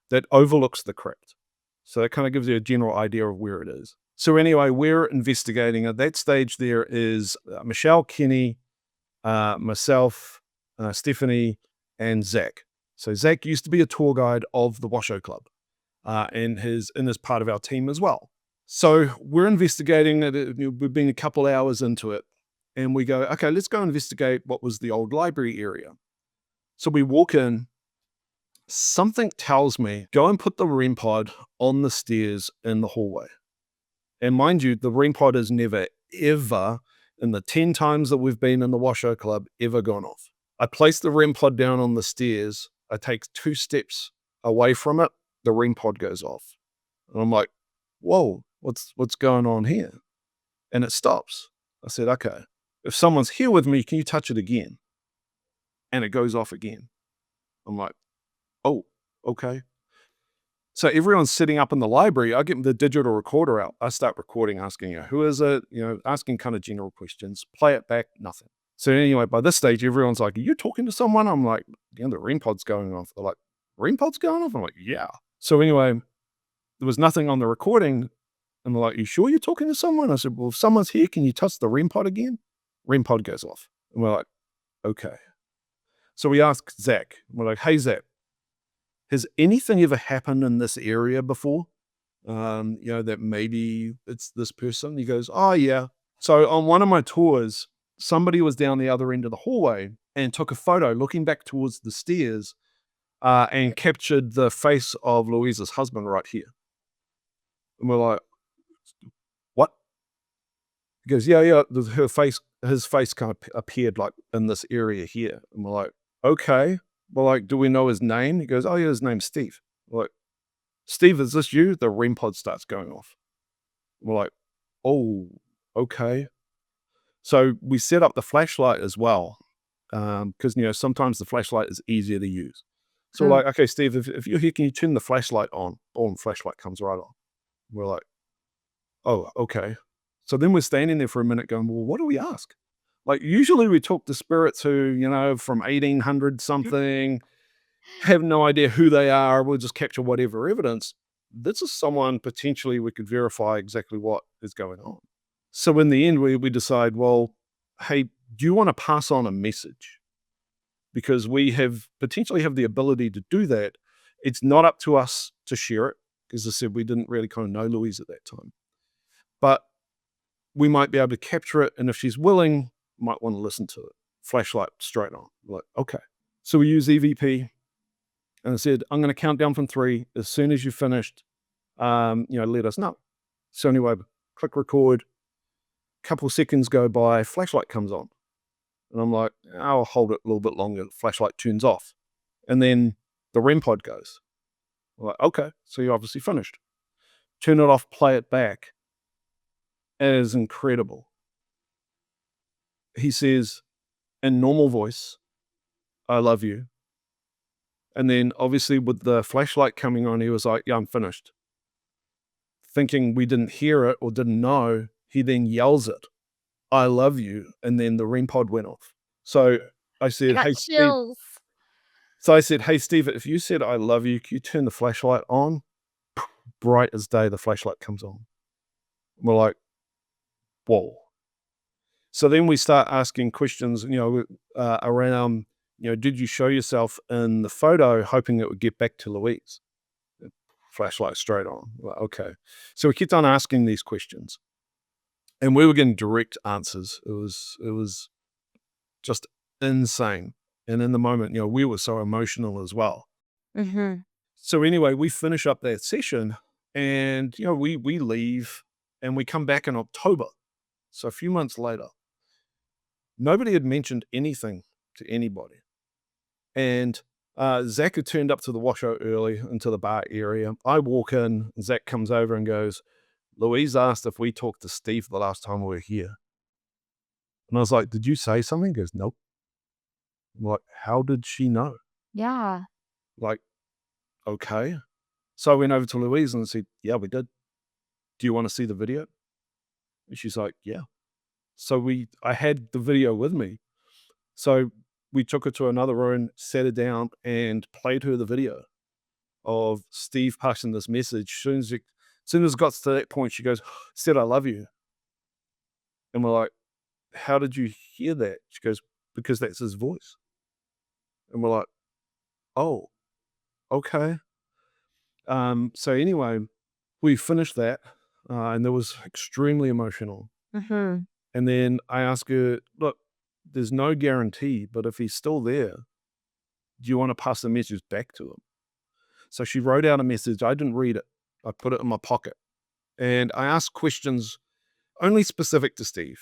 that overlooks the crypt. So that kind of gives you a general idea of where it is. So anyway, we're investigating. At that stage, there is Michelle, Kenny, myself, Stephanie, and Zach. So Zach used to be a tour guide of the Washoe Club, and is part of our team as well. So we're investigating it. We've been a couple hours into it, and we go, okay, let's go investigate what was the old library area. So we walk in. Something tells me, go and put the REM pod on the stairs in the hallway. And mind you, the REM pod has never, ever, in the 10 times that we've been in the Washoe Club, ever gone off. I place the REM pod down on the stairs. I take 2 steps away from it. The REM pod goes off. And I'm like, whoa, what's going on here? And it stops. I said, okay, if someone's here with me, can you touch it again? And it goes off again. I'm like, oh, okay. So everyone's sitting up in the library. I get the digital recorder out. I start recording, asking, who is it? Asking kind of general questions. Play it back, nothing. So anyway, by this stage, everyone's like, are you talking to someone? I'm like, the REM pod's going off. They're like, REM pod's going off? I'm like, yeah. So anyway, there was nothing on the recording. And they're like, you sure you're talking to someone? I said, well, if someone's here, can you touch the REM pod again? REM pod goes off. And we're like, okay. So we ask Zach. We're like, hey, Zach, has anything ever happened in this area before? That maybe it's this person? He goes, oh, yeah. So on one of my tours, somebody was down the other end of the hallway and took a photo looking back towards the stairs and captured the face of Louise's husband right here. And we're like, what? He goes, yeah. His face kind of appeared like in this area here. And we're like, okay. Well, like, do we know his name? He goes, oh, yeah, his name's Steve. We're like, Steve, is this you? The REM pod starts going off. We're like, oh, okay. So we set up the flashlight as well, because, sometimes the flashlight is easier to use. So we're like, okay, Steve, if you're here, can you turn the flashlight on? Boom, flashlight comes right on. We're like, oh, okay. So then we're standing there for a minute going, well, what do we ask? Like, usually we talk to spirits who, from 1800 something, have no idea who they are. We'll just capture whatever evidence. This is someone potentially we could verify exactly what is going on. So in the end, we decide, well, hey, do you want to pass on a message? Because we potentially have the ability to do that. It's not up to us to share it. As I said, we didn't really kind of know Louise at that time. But we might be able to capture it. And if she's willing, might want to listen to it. Flashlight straight on. We're like, okay. So we use EVP. And I said, I'm going to count down from 3. As soon as you've finished, let us know. So anyway, click record. Couple seconds go by, flashlight comes on. And I'm like, I'll hold it a little bit longer. Flashlight turns off. And then the REM pod goes. I'm like, okay, so you're obviously finished. Turn it off, play it back. It is incredible. He says, in normal voice, I love you. And then obviously with the flashlight coming on, he was like, yeah, I'm finished. Thinking we didn't hear it or didn't know, he then yells it, I love you. And then the REM pod went off. So I said, got hey, chills. Steve. So I said, hey, Steve, if you said I love you, can you turn the flashlight on? Bright as day, the flashlight comes on. We're like, whoa. So then we start asking questions, around, did you show yourself in the photo hoping it would get back to Louise? Flashlight straight on. Like, okay. So we kept on asking these questions, and we were getting direct answers. It was just insane. And in the moment, we were so emotional as well. Mm-hmm. So anyway, we finish up that session, and we leave, and we come back in October. So a few months later, nobody had mentioned anything to anybody. And Zach had turned up to the Washoe early into the bar area. I walk in, Zach comes over and goes, Louise asked if we talked to Steve the last time we were here. And I was like, did you say something? He goes, nope. I'm like, how did she know? Yeah. Like, okay. So I went over to Louise and said, yeah, we did. Do you want to see the video? And she's like, yeah. So I had the video with me. So we took her to another room, sat her down, and played her the video of Steve passing this message. As soon as it got to that point, she goes, said, I love you. And we're like, how did you hear that? She goes, because that's his voice. And we're like, oh, okay. So anyway, we finished that, and it was extremely emotional. Mm-hmm. And then I asked her, look, there's no guarantee, but if he's still there, do you want to pass the message back to him? So she wrote out a message. I didn't read it. I put it in my pocket. And I asked questions only specific to Steve,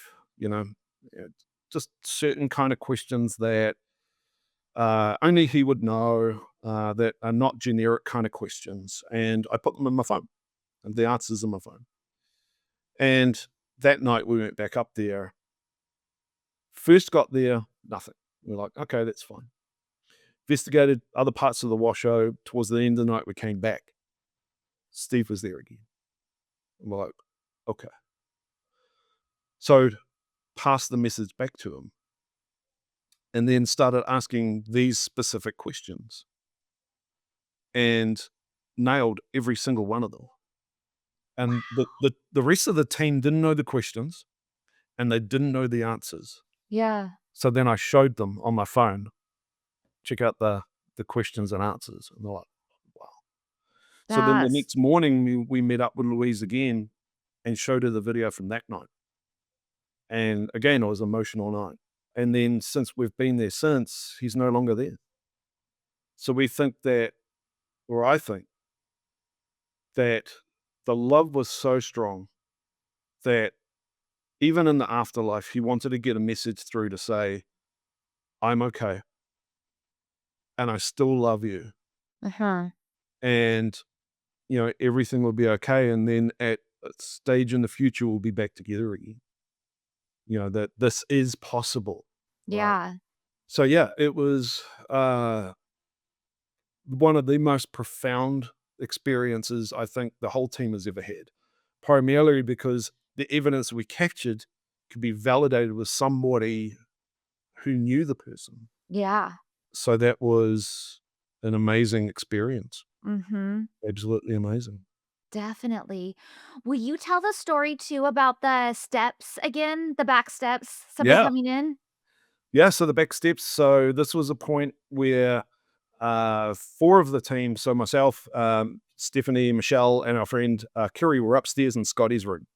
just certain kind of questions that only he would know, that are not generic kind of questions. And I put them in my phone, and the answers in my phone. And that night we went back up there. First got there, nothing. We're like, okay, that's fine. Investigated other parts of the Washoe. Towards the end of the night, we came back. Steve was there again. And we're like, okay. So passed the message back to him, and then started asking these specific questions, and nailed every single one of them. And the rest of the team didn't know the questions, and they didn't know the answers. Yeah. So then I showed them on my phone, check out the questions and answers. And they're like, wow. So then the That's next morning, we met up with Louise again and showed her the video from that night. And again, it was an emotional night. And then since we've been there since, he's no longer there. So we think that, or I think, that the love was so strong that even in the afterlife, he wanted to get a message through to say, I'm okay. And I still love you. uh-huh. And, everything will be okay. And then at a stage in the future, we'll be back together again. That this is possible. Right? Yeah. So yeah, it was one of the most profound experiences I think the whole team has ever had. Primarily because the evidence we captured could be validated with somebody who knew the person. Yeah. So that was an amazing experience. Mm-hmm. Absolutely amazing. Definitely. Will you tell the story too about the steps again, the back steps, somebody Yeah. coming in? Yeah. So the back steps. So this was a point where four of the team, so myself, Stephanie, Michelle, and our friend Kerry were upstairs in Scotty's room.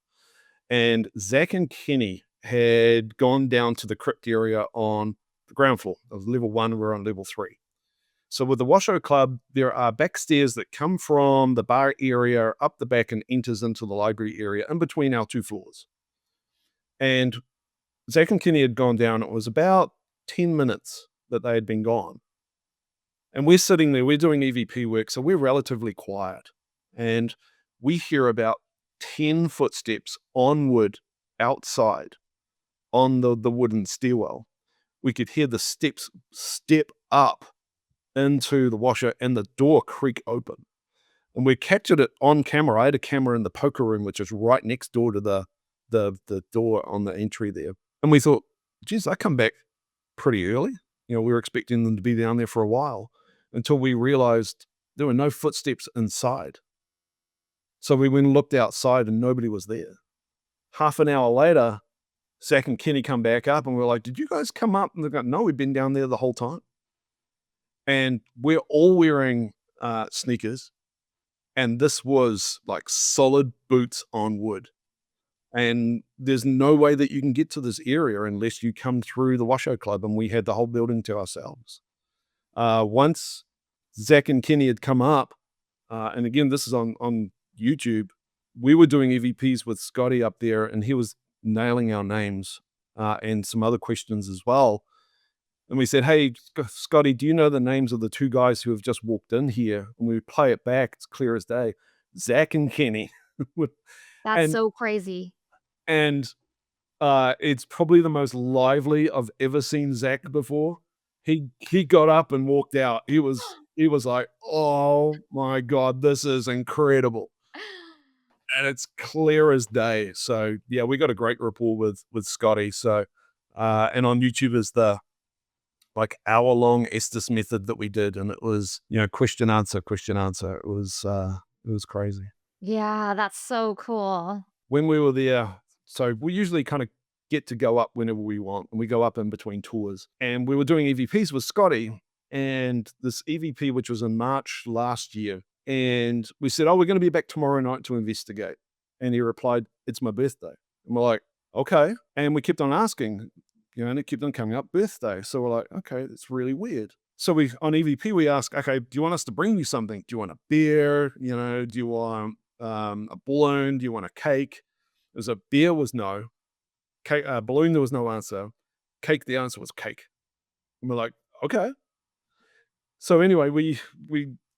And Zach and Kenny had gone down to the crypt area on the ground floor. It was level 1, we're on level 3. So with the Washoe Club, there are back stairs that come from the bar area up the back and enters into the library area in between our 2 floors. And Zach and Kenny had gone down. It was about 10 minutes that they had been gone. And we're sitting there, we're doing EVP work, so we're relatively quiet. And we hear about 10 footsteps on wood outside on the wooden stairwell. We could hear the steps step up into the washer and the door creak open. And we captured it on camera. I had a camera in the poker room, which is right next door to the door on the entry there. And we thought, geez, I come back pretty early. We were expecting them to be down there for a while, until we realized there were no footsteps inside. So we went and looked outside and nobody was there. Half an hour later, Zach and Kenny come back up and we're like, did you guys come up? And they're like, no, we've been down there the whole time. And we're all wearing sneakers. And this was like solid boots on wood. And there's no way that you can get to this area unless you come through the Washoe Club. And we had the whole building to ourselves. Once Zach and Kenny had come up, and again, this is on YouTube, we were doing EVPs with Scotty up there, and he was nailing our names and some other questions as well. And we said, hey, Scotty, do you know the names of the two guys who have just walked in here? And we play it back, it's clear as day. Zach and Kenny. That's so crazy. And it's probably the most lively I've ever seen Zach before. He got up and walked out. He was like, oh my God, this is incredible. And it's clear as day. So yeah, we got a great rapport with Scotty. So and on YouTube is the like hour-long Estes method that we did, and it was, question answer. It was crazy. Yeah, that's so cool. When we were there, so we usually kind of get to go up whenever we want, and we go up in between tours. And we were doing EVPs with Scotty, and this EVP, which was in March last year, and we said, oh, we're going to be back tomorrow night to investigate. And he replied, it's my birthday. And we're like, okay. And we kept on asking, and it kept on coming up, birthday. So we're like, okay, that's really weird. So we, on EVP, we ask, okay, do you want us to bring you something? Do you want a beer? Do you want a balloon? Do you want a cake? It was a beer was no. Cake, balloon, there was no answer. Cake, the answer was cake. And we're like, okay. So anyway, we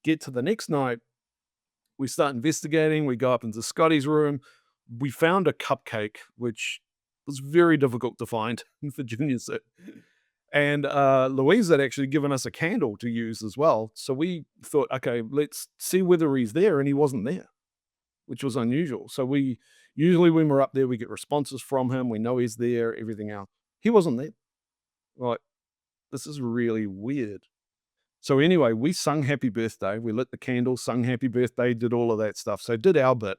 get to the next night. We start investigating. We go up into Scotty's room. We found a cupcake, which was very difficult to find in Virginia. And Louise had actually given us a candle to use as well. So we thought, okay, let's see whether he's there. And he wasn't there, which was unusual. So we usually, when we're up there, we get responses from him. We know he's there, everything else. He wasn't there. We're like, this is really weird. So anyway, we sung happy birthday. We lit the candle, sung happy birthday, did all of that stuff. So did our bit.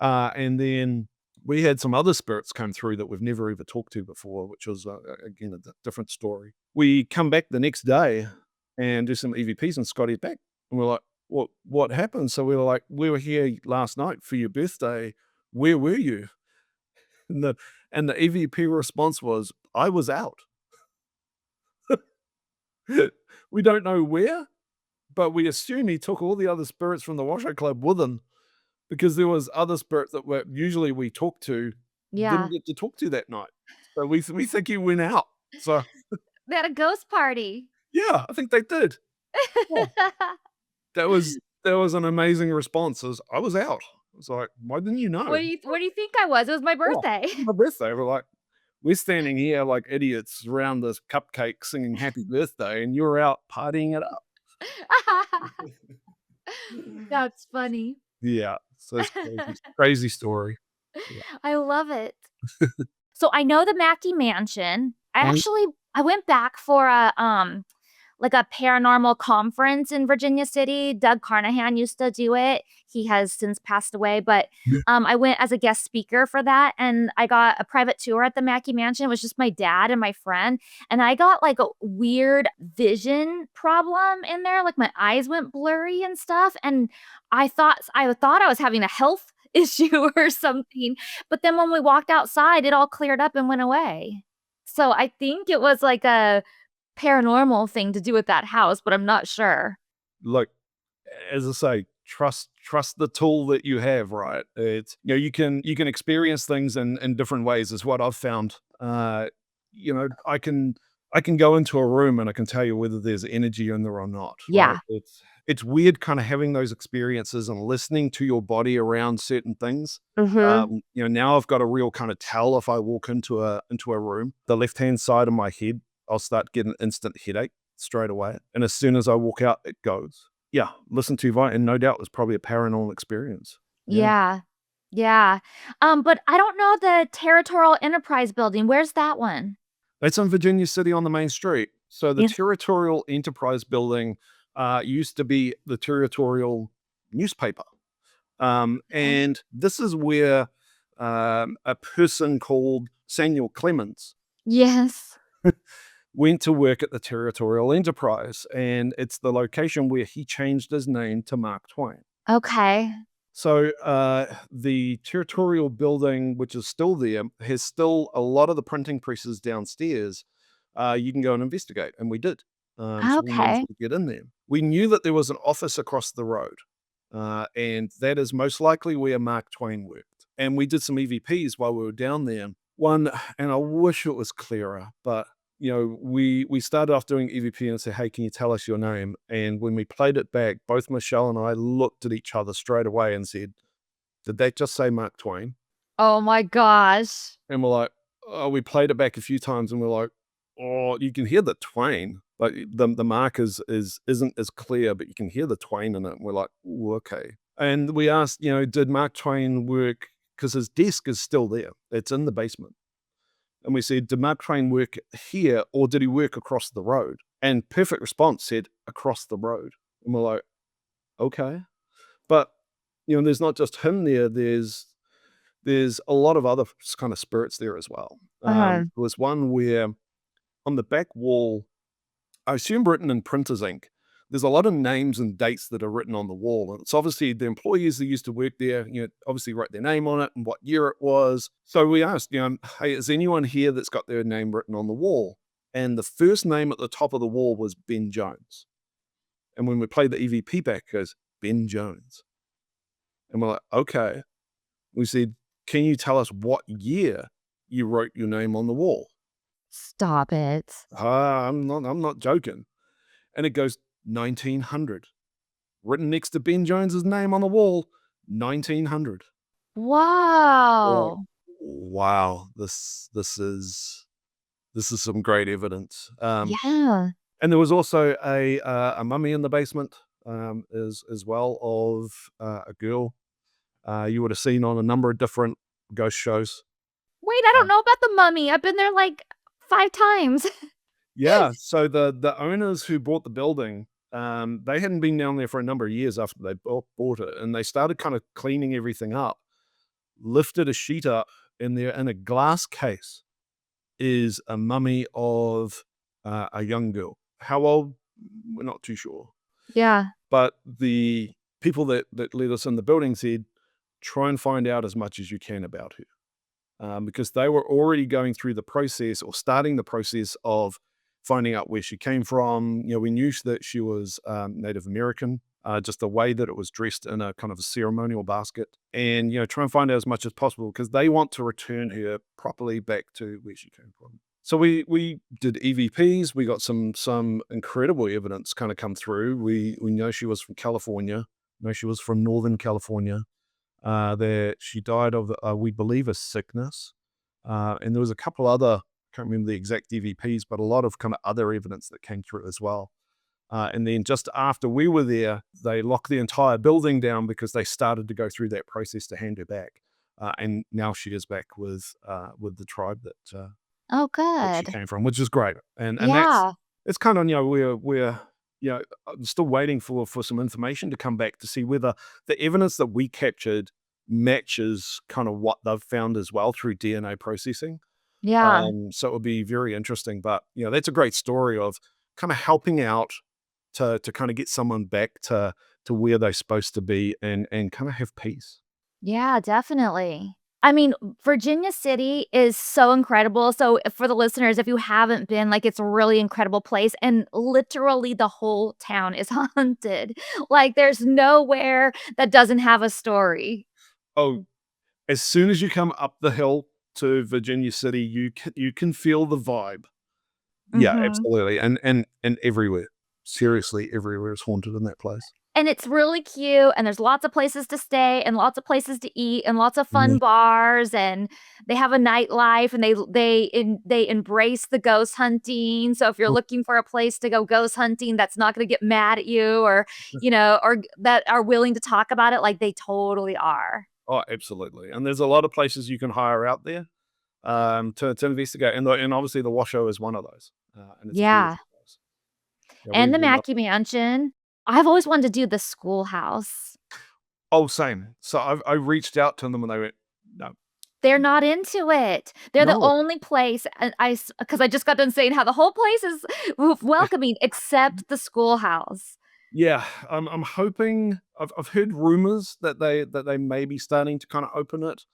And then we had some other spirits come through that we've never ever talked to before, which was, again, a different story. We come back the next day and do some EVPs, and Scotty's back. And we're like, what happened? So we were like, we were here last night for your birthday. Where were you? And the EVP response was, I was out. We don't know where, but we assume he took all the other spirits from the Washoe Club with him, because there was other spirits that were usually we talked to, didn't get to talk to that night. So we think he went out. So They had a ghost party. yeah, I think they did. Yeah. That was an amazing response. I was out. I was like, why didn't you know? What do you think I was? It was my birthday. Oh, my birthday. We're like, we're standing here like idiots around this cupcake singing happy birthday, and you're out partying it up. That's funny. Yeah. So it's crazy story. Yeah. I love it. So I know the Mackey Mansion. I went back for a paranormal conference in Virginia City. Doug Carnahan used to do it. He has since passed away, but I went as a guest speaker for that, and I got a private tour at the Mackey Mansion. It was just my dad and my friend, and I got like a weird vision problem in there. Like my eyes went blurry and stuff, and I thought I was having a health issue or something. But then when we walked outside, it all cleared up and went away. So I think it was like a paranormal thing to do with that house, but I'm not sure. Look, as I say, trust the tool that you have, right? It's, you can experience things in different ways, is what I've found. I can go into a room and I can tell you whether there's energy in there or not. Yeah. Right? It's weird kind of having those experiences and listening to your body around certain things. Mm-hmm. Now I've got a real kind of tell if I walk into a room, the left-hand side of my head, I'll start getting instant headache straight away. And as soon as I walk out, it goes. Yeah, listen to your body, and no doubt it was probably a paranormal experience. Yeah. But I don't know the Territorial Enterprise building. Where's that one? It's in Virginia City on the main street. So the Yes. Territorial Enterprise building used to be the Territorial newspaper. And this is where a person called Samuel Clemens, Yes. went to work at the Territorial Enterprise, and it's the location where he changed his name to Mark Twain. Okay. So the Territorial building, which is still there, has still a lot of the printing presses downstairs. You can go and investigate, and we did. So we managed Okay. to get in there. We knew that there was an office across the road, and that is most likely where Mark Twain worked. And we did some EVPs while we were down there. One, and I wish it was clearer, but we started off doing EVP and said, "Hey, can you tell us your name?" And when we played it back, both Michelle and I looked at each other straight away and said, "Did that just say Mark Twain?" Oh my gosh. And we're like, "Oh," we played it back a few times and we're like, "Oh, you can hear the Twain, but the mark isn't as clear, but you can hear the Twain in it." And we're like, "Ooh, okay." And we asked, did Mark Twain work? Because his desk is still there. It's in the basement. And we said, "Did Mark Twain work here or did he work across the road?" And perfect response said, "Across the road." And we're like, okay. But, there's not just him there. There's a lot of other kind of spirits there as well. There was one where on the back wall, I assume written in printer's ink, there's a lot of names and dates that are written on the wall. And it's obviously the employees that used to work there, obviously wrote their name on it and what year it was. So we asked, "Hey, is anyone here that's got their name written on the wall?" And the first name at the top of the wall was Ben Jones. And when we played the EVP back, it goes, "Ben Jones." And we're like, okay. We said, "Can you tell us what year you wrote your name on the wall?" Stop it. I'm not joking. And it goes, 1900. Written next to Ben Jones's name on the wall, 1900. Oh, Wow. wow. This is some great evidence. Yeah. And there was also a mummy in the basement, as well, of a girl you would have seen on a number of different ghost shows. Wait, I Uh, don't know about the mummy. I've been there like 5 times. Yeah, so the owners who bought the building, they hadn't been down there for a number of years after they bought it, and they started kind of cleaning everything up, lifted a sheet up, and there in a glass case is a mummy of a young girl. How old? We're not too sure. Yeah. But the people that let us in the building said, "Try and find out as much as you can about her." Because they were already going through the process or starting the process of finding out where she came from. We knew that she was Native American, just the way that it was dressed in a kind of a ceremonial basket, and try and find out as much as possible because they want to return her properly back to where she came from. So we did EVPs. We got some incredible evidence kind of come through. We know she was from California. Know she was from Northern California. That she died of, we believe, a sickness. And there was a couple other, can't remember the exact EVPs, but a lot of kind of other evidence that came through as well. And then just after we were there, they locked the entire building down because they started to go through that process to hand her back. And now she is back with the tribe that Oh, she good. came from, which is great. And Yeah. it's kind of, we're I'm still waiting for some information to come back to see whether the evidence that we captured matches kind of what they've found as well through DNA processing. Yeah. So it would be very interesting. But that's a great story of kind of helping out to kind of get someone back to where they're supposed to be and kind of have peace. Yeah, definitely. I mean, Virginia City is so incredible. So, for the listeners, if you haven't been, like, it's a really incredible place, and literally the whole town is haunted. Like, there's nowhere that doesn't have a story. Oh, as soon as you come up the hill to Virginia City, you can feel the vibe. Yeah, Mhm. absolutely. And everywhere. Seriously, everywhere is haunted in that place. And it's really cute, and there's lots of places to stay, and lots of places to eat, and lots of fun Mhm. bars, and they have a nightlife, and they embrace the ghost hunting. So if you're looking for a place to go ghost hunting that's not gonna get mad at you, or, that are willing to talk about it, like, they totally are. Oh, absolutely. And there's a lot of places you can hire out there to investigate. And obviously the Washoe is one of those. And it's a Yeah, beautiful place. Yeah, and the we love Mackey it. Mansion. I've always wanted to do the schoolhouse. Oh, same. So I reached out to them and they went, no. They're not into it. They're the No. only place, and because I just got done saying how the whole place is welcoming except the schoolhouse. Yeah, I'm hoping. I've heard rumors that they may be starting to kind of open it.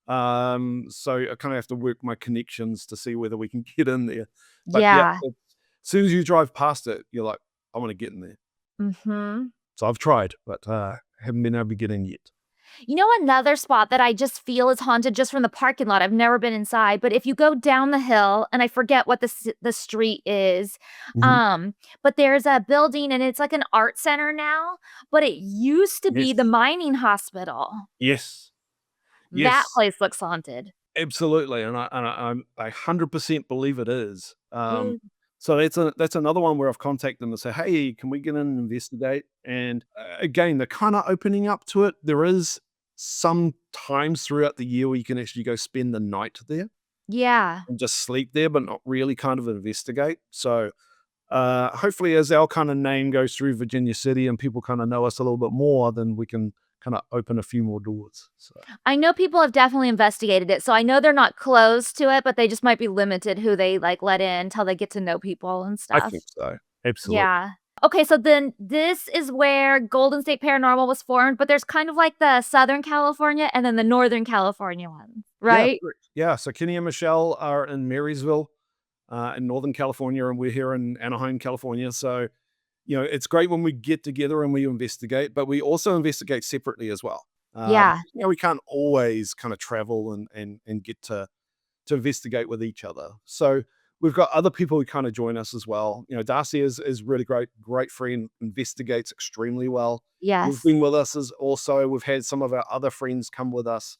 So I kind of have to work my connections to see whether we can get in there. But yeah, Yeah. as soon as you drive past it, you're like, I want to get in there. Mhm. So I've tried, but haven't been able to get in yet. You know another spot that I just feel is haunted just from the parking lot, I've never been inside, but if you go down the hill, and I forget what the street is, Mhm. but there's a building and it's like an art center now, but it used to be the Yes, mining hospital. yes, That yes, place looks haunted. absolutely, and I 100% believe it is. Mm. So that's another one where I've contacted them and say, hey, can we get in and investigate? And again, they're kind of opening up to it. There is some times throughout the year where you can actually go spend the night there Yeah. and just sleep there, but not really kind of investigate. So hopefully, as our kind of name goes through Virginia City and people kind of know us a little bit more, then we can kind of open a few more doors. So I know people have definitely investigated it, so I know they're not closed to it, but they just might be limited who they, like, let in till they get to know people and I stuff. think so. Absolutely. Yeah. Okay, so then this is where Golden State Paranormal was formed, but there's kind of like the Southern California and then the Northern California one, Yeah, right? correct. Yeah. So Kenny and Michelle are in Marysville, in Northern California, and we're here in Anaheim, California. So, it's great when we get together and we investigate, but we also investigate separately as well. Yeah. We can't always kind of travel and get to investigate with each other. So we've got other people who kind of join us as well. Darcy is really great friend, investigates extremely well. You've Yes. been with us as also. We've had some of our other friends come with us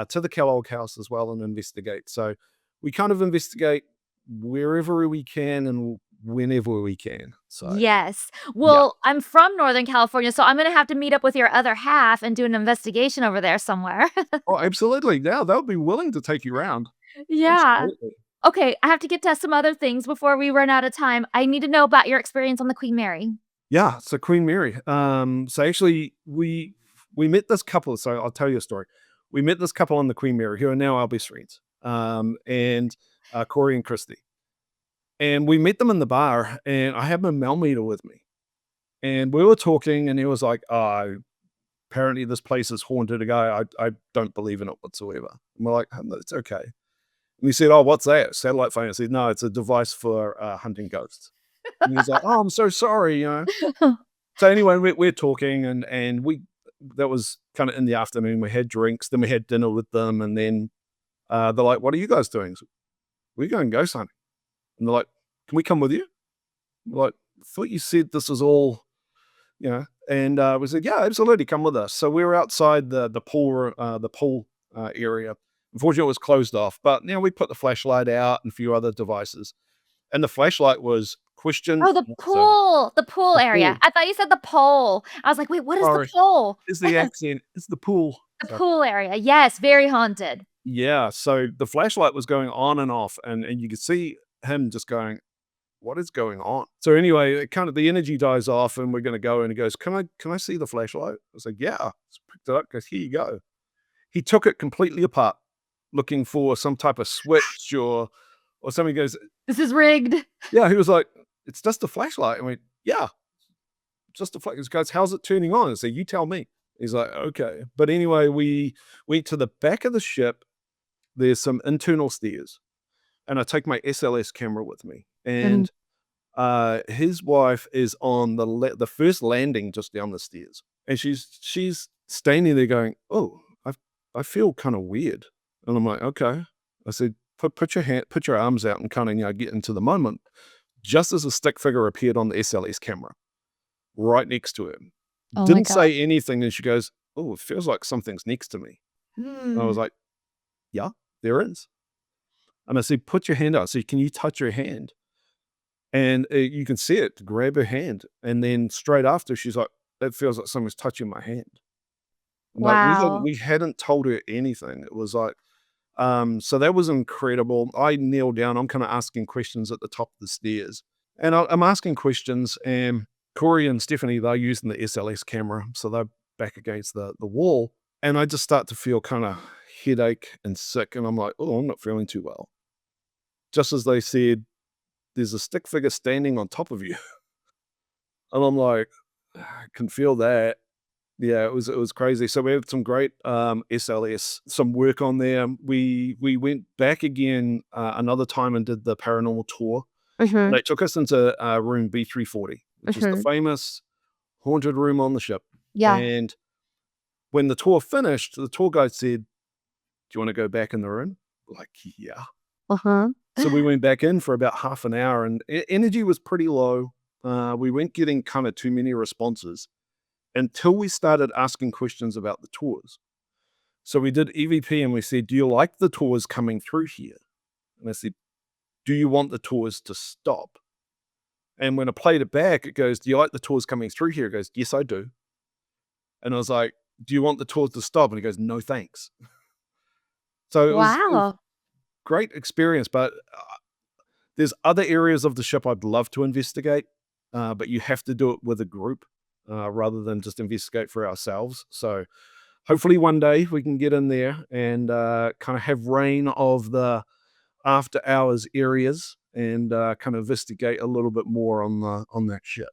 to the Kellogg House as well and investigate. So we kind of investigate wherever we can and whenever we can. So Yes. yeah. Well, I'm from Northern California, so I'm gonna have to meet up with your other half and do an investigation over there somewhere. Oh, absolutely. Yeah, they'll be willing to take you around. Yeah. Absolutely. Okay, I have to get to some other things before we run out of time. I need to know about your experience on the Queen Mary. Yeah, so Queen Mary. So actually we met this couple. So I'll tell you a story. We met this couple on the Queen Mary who are now our best friends. And Corey and Christy. And we met them in the bar, and I had my Melmeter with me. And we were talking, and he was like, "Oh, apparently this place is haunted." A guy, I don't believe in it whatsoever. And we're like, "Oh, no, it's okay." And we said, "Oh, what's that? Satellite phone?" I said, "No, it's a device for hunting ghosts." And he's like, "Oh, I'm so sorry." So anyway, we're talking, and we that was kind of in the afternoon. We had drinks, then we had dinner with them, and then they're like, "What are you guys doing?" So, we're going ghost hunting, and they're like, "Can we come with you?" We're like, "I thought you said this was all, And we said, "Yeah, absolutely, come with us." So we were outside the pool area. Unfortunately, it was closed off, but we put the flashlight out and a few other devices, and the flashlight was question. Oh, the pool The area. pool. I thought you said the pole. I was like, "Wait, what is the Sorry, pole?" it's the accent. It's the pool. The So, pool area. Yes, very haunted. yeah, so the flashlight was going on and off, and you could see him just going, "What is going on?" So anyway, it kind of the energy dies off, and we're gonna go, and he goes, "Can I see the flashlight?" I was like, "Yeah." Just picked it up, goes, "Here you go." He took it completely apart, looking for some type of switch or something. He goes, This is rigged. "Yeah." He was like, "It's just a flashlight." I went, "Yeah, just a flash." He goes, "How's it turning on?" I said, "You tell me." He's like, "Okay." But anyway, we went to the back of the ship. There's some internal stairs, and I take my SLS camera with me. And And his wife is on the first landing just down the stairs, and she's standing there going, "Oh, I feel kind of weird." And I'm like, "Okay." I said, put your arms out and kind of get into the moment." Just as a stick figure appeared on the SLS camera, right next to him, oh my didn't god. say anything, and she goes, "Oh, it feels like something's next to me." And I was Mm. like, "Yeah, there is." And I said, "Put your hand out." I said, "Can you touch her hand?" And you can see it grab her hand. And then straight after, she's like, "That feels like someone's touching my hand." Like Wow. we hadn't told her anything. It was like, so that was incredible. I kneel down. I'm kind of asking questions at the top of the stairs, and I'm asking questions. And Corey and Stephanie, they're using the SLS camera, so they're back against the wall. And I just start to feel kind of headache and sick. And I'm like, oh, I'm not feeling too well. Just as they said, there's a stick figure standing on top of you. And I'm like, I can feel that. Yeah, it was crazy. So we had some great SLS, some work on there. We went back again another time and did the paranormal tour. Mm-hmm. They took us into room B340, which is the famous haunted room on the ship. Yeah. And when the tour finished, the tour guide said, "Do you want to go back in the room?" We're like, yeah. Uh-huh. So we went back in for about half an hour, and energy was pretty low. We weren't getting kind of too many responses until we started asking questions about the tours. So we did EVP and we said, "Do you like the tours coming through here?" And I said, "Do you want the tours to stop?" And when I played it back, it goes, "Do you like the tours coming through here?" It goes, "Yes, I do." And I was like, "Do you want the tours to stop?" And he goes, "No, thanks." So it was Wow. great experience, but there's other areas of the ship I'd love to investigate, but you have to do it with a group rather than just investigate for ourselves. So hopefully one day we can get in there and kind of have reign of the after hours areas and kind of investigate a little bit more on that ship.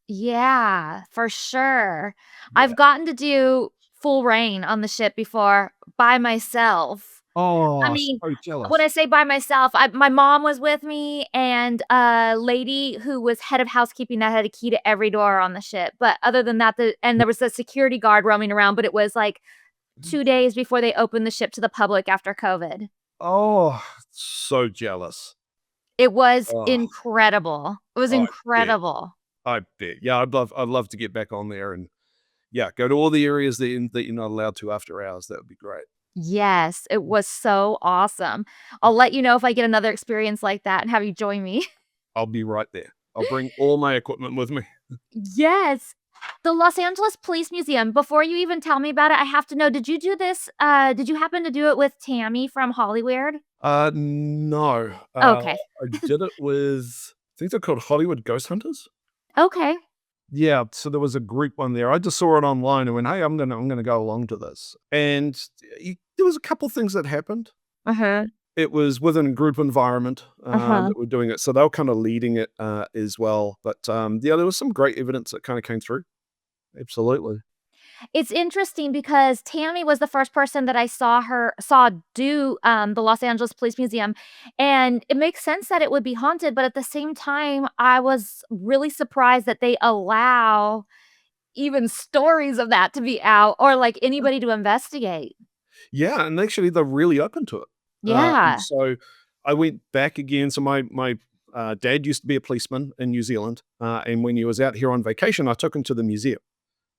Yeah, for sure. Yeah. I've gotten to do full reign on the ship before by myself. I Oh, mean, so when I jealous. say by myself, my mom was with me and a lady who was head of housekeeping that had a key to every door on the ship. But other than that, there was a security guard roaming around, but it was like 2 days before they opened the ship to the public after COVID. Oh, so jealous. It was Oh, incredible. It was I bet. incredible. I bet. Yeah, I'd love to get back on there and yeah, go to all the areas that you're not allowed to after hours. That would be great. Yes, it was so awesome. I'll let you know if I get another experience like that and have you join me. I'll be right there. I'll bring all my equipment with me. Yes. The Los Angeles Police Museum, before you even tell me about it, I have to know, did you do this, did you happen to do it with Tammy from Hollyweird? No. Okay. I did it with, I think they're called Hollywood Ghost Hunters. Okay. Yeah, so there was a group one there. I just saw it online and went, "Hey, I'm gonna go along to this." And there was a couple things that happened. Uh-huh. It was within a group environment Uh-huh. that were doing it, so they were kind of leading it as well. But yeah, there was some great evidence that kind of came through. Absolutely. It's interesting because Tammy was the first person that I saw do, the Los Angeles Police Museum, and it makes sense that it would be haunted, but at the same time, I was really surprised that they allow even stories of that to be out or, like, anybody to investigate. Yeah, and actually they're really open to it. Yeah. So I went back again. So my dad used to be a policeman in New Zealand, and when he was out here on vacation, I took him to the museum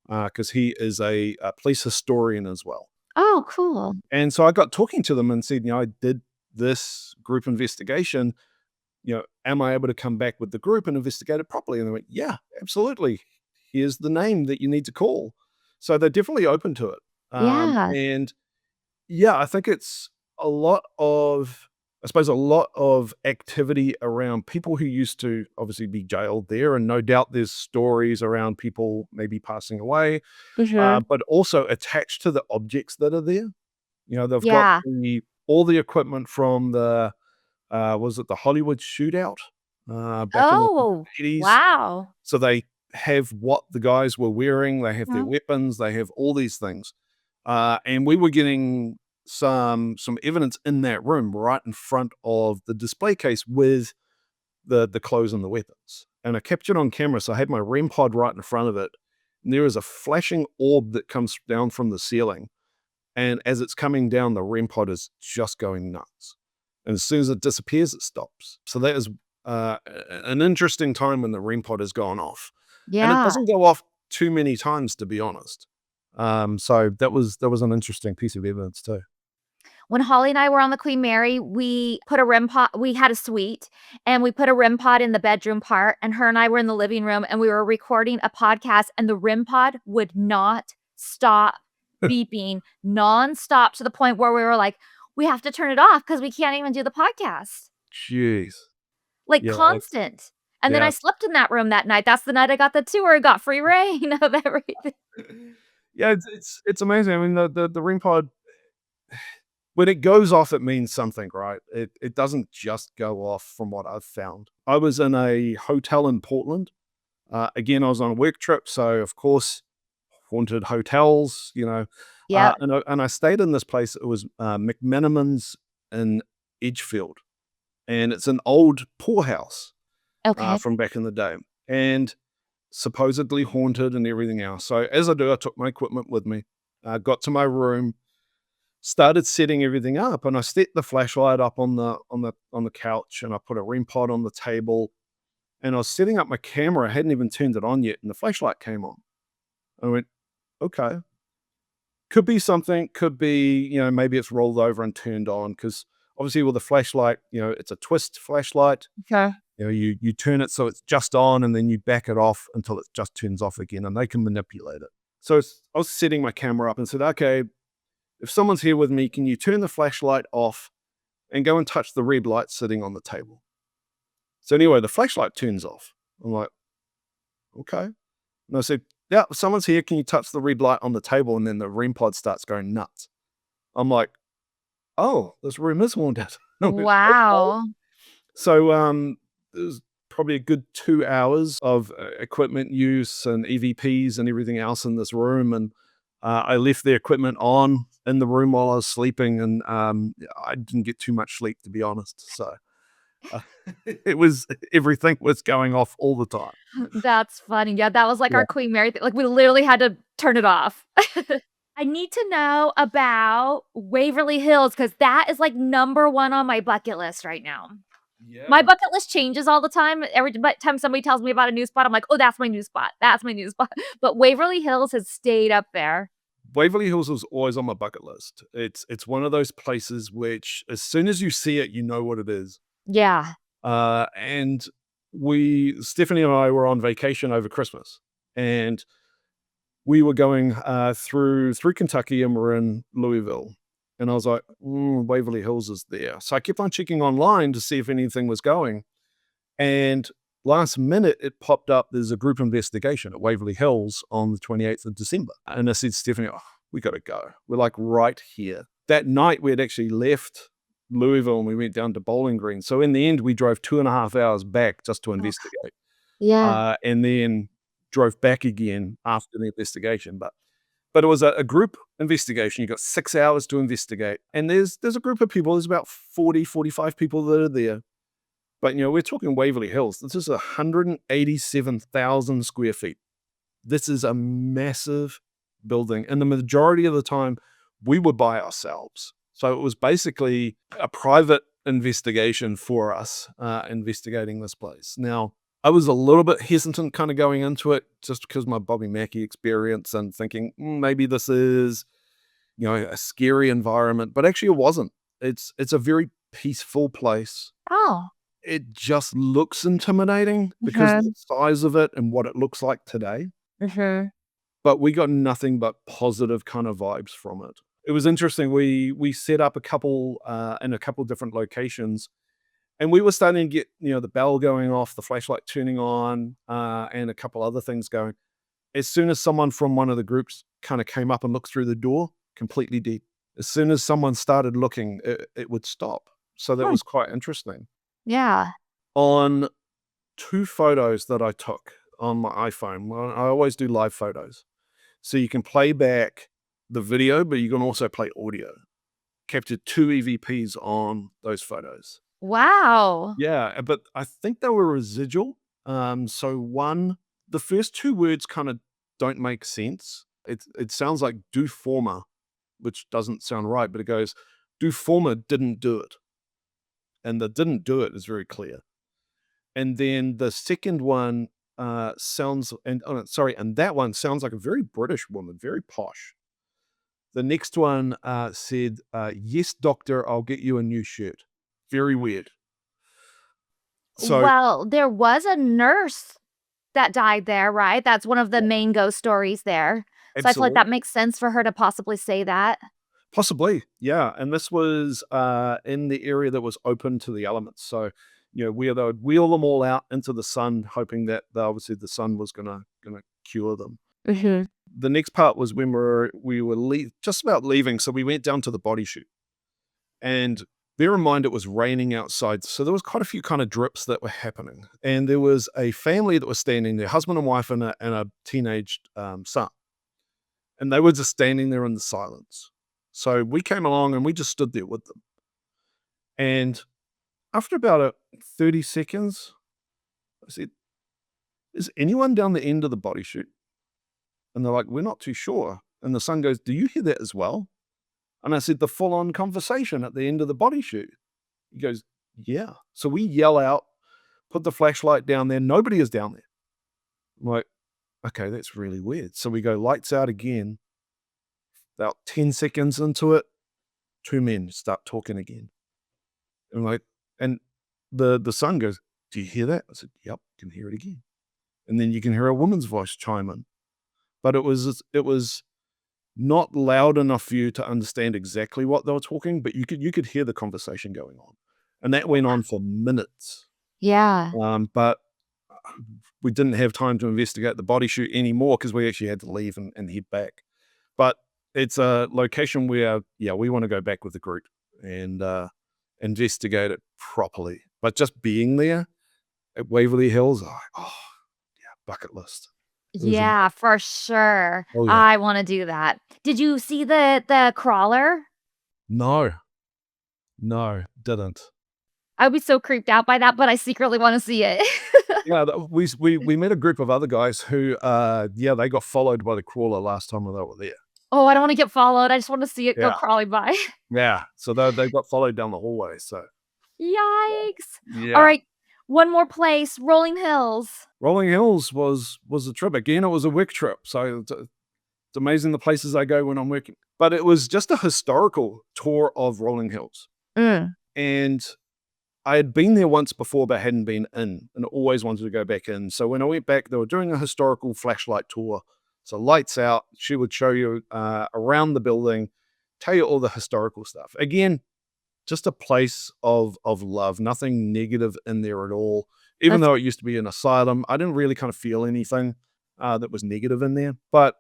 because he is a police historian as well. Oh, cool. And so I got talking to them and said, I did this group investigation. Am I able to come back with the group and investigate it properly? And they went, yeah, absolutely. Here's the name that you need to call. So they're definitely open to it. Yeah. And yeah, I think it's a lot of, I suppose, a lot of activity around people who used to obviously be jailed there. And no doubt there's stories around people maybe passing away, Mhm. but also attached to the objects that are there. They've got Yeah. all the equipment from the, was it the Hollywood shootout back in the Oh, 80s? wow. So they have what the guys were wearing, they have their Mhm. weapons, they have all these things. And we were getting some evidence in that room right in front of the display case with the clothes and the weapons. And I captured on camera, so I had my REM pod right in front of it. And there is a flashing orb that comes down from the ceiling. And as it's coming down, the REM pod is just going nuts. And as soon as it disappears, it stops. So that is an interesting time when the REM pod has gone off. And it Yeah. doesn't go off too many times, to be honest. So that was an interesting piece of evidence too. When Holly and I were on the Queen Mary, we had a suite, and we put a REM pod in the bedroom part, and her and I were in the living room, and we were recording a podcast, and the REM pod would not stop beeping nonstop to the point where we were like, "We have to turn it off because we can't even do the podcast." Jeez. Like, Yeah, constant. And then I yeah. slept in that room that night. That's the night I got the tour and got free reign of everything. Yeah, it's amazing. I mean, the REM pod, when it goes off, it means something, right? It doesn't just go off from what I've found. I was in a hotel in Portland. Again, I was on a work trip, so of course, haunted hotels, Yep. and I stayed in this place. It was McMenamin's in Edgefield, and it's an old poorhouse Okay. from back in the day, and supposedly haunted and everything else. So as I do, I took my equipment with me, got to my room, started setting everything up, and I set the flashlight up on the couch, and I put a REM pod on the table, and I was setting up my camera. I hadn't even turned it on yet, and the flashlight came on. I went, okay, could be something, could be, maybe it's rolled over and turned on, because obviously with the flashlight, it's a twist flashlight. Okay. You turn it so it's just on, and then you back it off until it just turns off again, and they can manipulate it. So I was setting my camera up and said, okay, if someone's here with me, can you turn the flashlight off and go and touch the red light sitting on the table? So anyway, the flashlight turns off. I'm like, okay. And I said, yeah, if someone's here, can you touch the red light on the table? And then the REM pod starts going nuts. I'm like, oh, this room is haunted. Wow. So there's probably a good 2 hours of equipment use and EVPs and everything else in this room. And I left the equipment on in the room while I was sleeping, and I didn't get too much sleep, to be honest. So everything was going off all the time. That's funny. Yeah, that was like Yeah. our Queen Mary thing. Like, we literally had to turn it off. I need to know about Waverly Hills, because that is like number one on my bucket list right now. Yeah. My bucket list changes all the time. Every time somebody tells me about a new spot, I'm like, oh, that's my new spot. That's my new spot. But Waverly Hills has stayed up there. Waverly Hills was always on my bucket list. It's one of those places which, as soon as you see it, you know what it is. Yeah. And Stephanie and I were on vacation over Christmas, and we were going through Kentucky, and we're in Louisville. And I was like, Waverly Hills is there. So I kept on checking online to see if anything was going. And last minute, it popped up, there's a group investigation at Waverly Hills on the 28th of December. And I said, Stephanie, we got to go. We're like right here. That night, we had actually left Louisville and we went down to Bowling Green. So in the end, we drove 2.5 hours back just to investigate. Yeah. And then drove back again after the investigation. But it was a group investigation. You got 6 hours to investigate. And there's a group of people, there's about 40, 45 people that are there. But, we're talking Waverly Hills. This is 187,000 square feet. This is a massive building. And the majority of the time, we were by ourselves. So it was basically a private investigation for us, investigating this place. Now, I was a little bit hesitant kind of going into it, just because my Bobby Mackey experience and thinking maybe this is, a scary environment, but actually it wasn't. It's a very peaceful place. Oh. It just looks intimidating because of the size of it and what it looks like today. But we got nothing but positive kind of vibes from it. It was interesting. We set up a couple in a couple different locations. And we were starting to get, the bell going off, the flashlight turning on, and a couple other things going. As soon as someone from one of the groups kind of came up and looked through the door, completely dead. As soon as someone started looking, it would stop. So that was quite interesting. Yeah. On 2 photos that I took on my iPhone, I always do live photos. So you can play back the video, but you can also play audio. Captured 2 EVPs on those photos. Wow. Yeah, but I think they were residual. So the first 2 words kind of don't make sense. It sounds like do former, which doesn't sound right, but it goes, do former didn't do it. And the didn't do it is very clear. And then the second one and that one sounds like a very British woman, very posh. The next one said, yes, doctor, I'll get you a new shirt. Very weird. So, well, there was a nurse that died there, right? That's one of the main ghost stories there. So I feel like that makes sense for her to possibly say that. Possibly, yeah. And this was in the area that was open to the elements. So, where they would wheel them all out into the sun, hoping that obviously the sun was gonna cure them. The next part was when we were just about leaving. So we went down to the body chute. And bear in mind, it was raining outside. So there was quite a few kind of drips that were happening. And there was a family that was standing there, husband and wife and a teenage son. And they were just standing there in the silence. So we came along and we just stood there with them. And after about 30 seconds, I said, is anyone down the end of the body chute? And they're like, we're not too sure. And the son goes, do you hear that as well? And I said, the full-on conversation at the end of the body chute. He goes, yeah. So we yell out, put the flashlight down there. Nobody is down there. I'm like, okay, that's really weird. So we go lights out again. About 10 seconds into it, two men start talking again. And like, and the son goes, do you hear that? I said, yep, can hear it again. And then you can hear a woman's voice chime in. But it was not loud enough for you to understand exactly what they were talking, but you could hear the conversation going on. And that went on for minutes. Yeah. But we didn't have time to investigate the body chute anymore because we actually had to leave and head back. But it's a location where, we want to go back with the group and investigate it properly. But just being there at Waverly Hills, bucket list. Yeah, for sure. Oh, yeah. I want to do that. Did you see the crawler? No, didn't. I'd be so creeped out by that, but I secretly want to see it. Yeah, we met a group of other guys who, they got followed by the crawler last time they were there. Oh, I don't want to get followed. I just want to see it go Yeah. crawling by. Yeah, so they got followed down the hallway. So Yikes. yeah. All right. One more place, Rolling Hills. Rolling Hills was a trip. Again, it was a work trip. So it's amazing the places I go when I'm working. But it was just a historical tour of Rolling Hills. And I had been there once before, but hadn't been in, and always wanted to go back in. So when I went back, they were doing a historical flashlight tour. So lights out, she would show you around the building, tell you all the historical stuff. Again, just a place of love, nothing negative in there at all. Even though it used to be an asylum, I didn't really kind of feel anything that was negative in there. But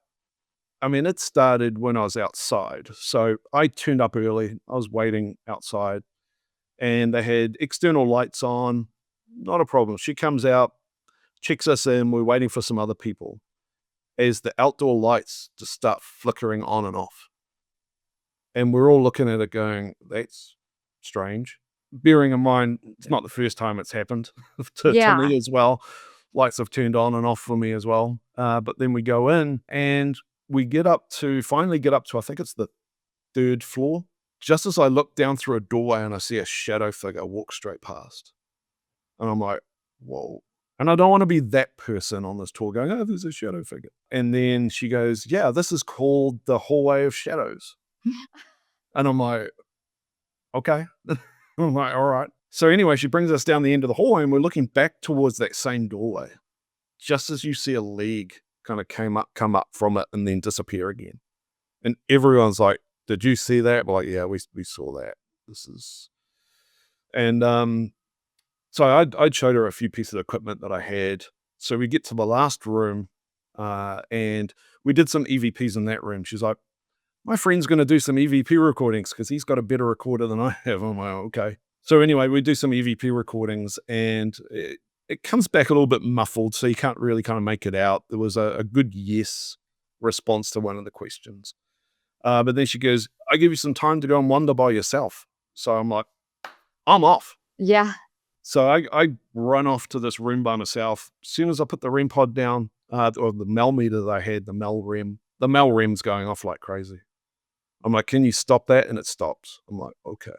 I mean, it started when I was outside. So I turned up early. I was waiting outside and they had external lights on. Not a problem. She comes out, checks us in. We're waiting for some other people as the outdoor lights just start flickering on and off. And we're all looking at it going, that's strange. Bearing in mind, it's not the first time it's happened to me as well. Lights have turned on and off for me as well. But then we go in and we finally get up to, I think it's the 3rd floor. Just as I look down through a doorway and I see a shadow figure walk straight past. And I'm like, whoa. And I don't want to be that person on this tour going, oh, there's a shadow figure. And then she goes, yeah, this is called the Hallway of Shadows. And I'm like, okay. I'm like, all right. So anyway, she brings us down the end of the hallway and we're looking back towards that same doorway. Just as you see a leg kind of come up from it and then disappear again. And everyone's like, did you see that? We're like, yeah, we saw that. And so I'd showed her a few pieces of equipment that I had. So we get to the last room and we did some EVPs in that room. She's like, my friend's going to do some EVP recordings because he's got a better recorder than I have. I'm like, okay. So anyway, we do some EVP recordings and it comes back a little bit muffled, so you can't really kind of make it out. There was a good yes response to one of the questions. But then she goes, I give you some time to go and wander by yourself. So I'm like, I'm off. Yeah. So I run off to this room by myself. As soon as I put the REM pod down, or the Mel meter that I had, the Mel REM's going off like crazy. I'm like, can you stop that? And it stops. I'm like, okay,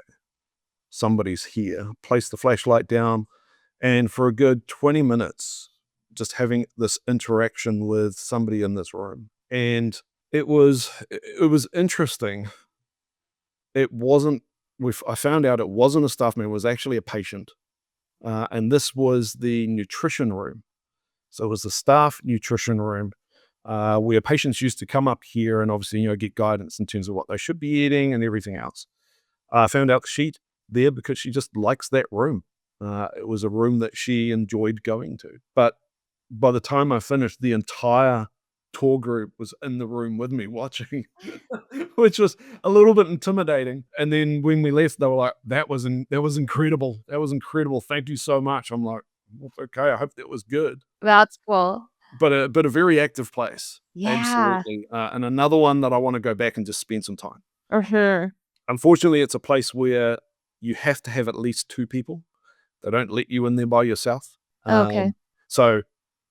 somebody's here. Place the flashlight down. And for a good 20 minutes, just having this interaction with somebody in this room. And it was interesting. I found out it wasn't a staff member, it was actually a patient. And this was the nutrition room. So it was the staff nutrition room where patients used to come up here and obviously, get guidance in terms of what they should be eating and everything else. I found out she's there because she just likes that room. It was a room that she enjoyed going to. But by the time I finished, the entire tour group was in the room with me watching, which was a little bit intimidating. And then when we left, they were like, that was incredible. That was incredible. Thank you so much. I'm like, "Well, okay, I hope that was good." That's cool. But a very active place. Yeah. Absolutely. And another one that I want to go back and just spend some time. Mhm. Unfortunately, it's a place where you have to have at least 2 people. They don't let you in there by yourself. Okay. So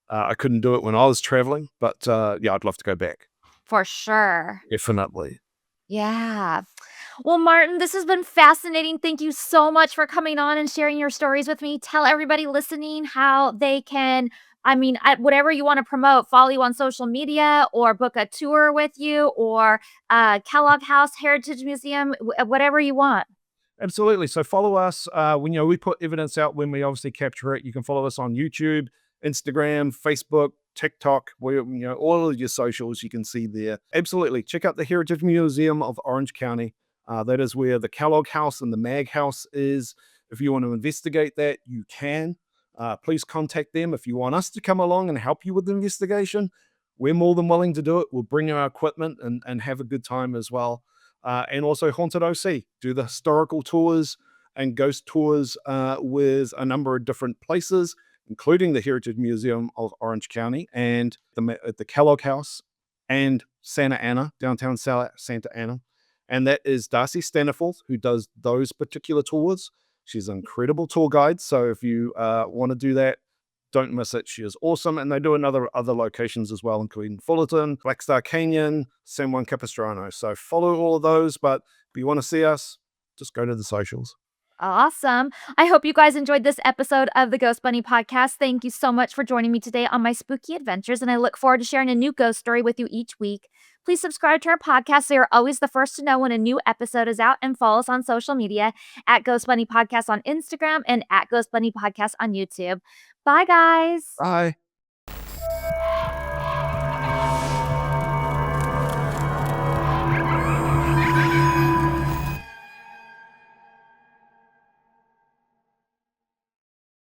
I couldn't do it when I was traveling, but yeah, I'd love to go back. For sure. Definitely. Yeah. Well, Martyn, this has been fascinating. Thank you so much for coming on and sharing your stories with me. Tell everybody listening how they can, whatever you want to promote, follow you on social media or book a tour with you or Kellogg House, Heritage Museum, whatever you want. Absolutely. So follow us. When we put evidence out when we obviously capture it. You can follow us on YouTube, Instagram, Facebook, TikTok. All of your socials you can see there. Absolutely. Check out the Heritage Museum of Orange County. That is where the Kellogg House and the Mag House is. If you want to investigate that, you can. Please contact them. If you want us to come along and help you with the investigation, we're more than willing to do it. We'll bring our equipment and have a good time as well. And also Haunted OC, do the historical tours and ghost tours with a number of different places, including the Heritage Museum of Orange County and the Kellogg House and Santa Ana, downtown Santa Ana. And that is Darcy Staniforth, who does those particular tours. She's an incredible tour guide. So if you want to do that, don't miss it. She is awesome. And they do other locations as well, including Fullerton, Black Star Canyon, San Juan Capistrano. So follow all of those. But if you want to see us, just go to the socials. Awesome. I hope you guys enjoyed this episode of the Ghost Bunny podcast. Thank you so much for joining me today on my spooky adventures, and I look forward to sharing a new ghost story with you each week. Please subscribe to our podcast so you're always the first to know when a new episode is out, and follow us on social media at Ghost Bunny Podcast on Instagram and at Ghost Bunny Podcast on YouTube. Bye, guys. Bye.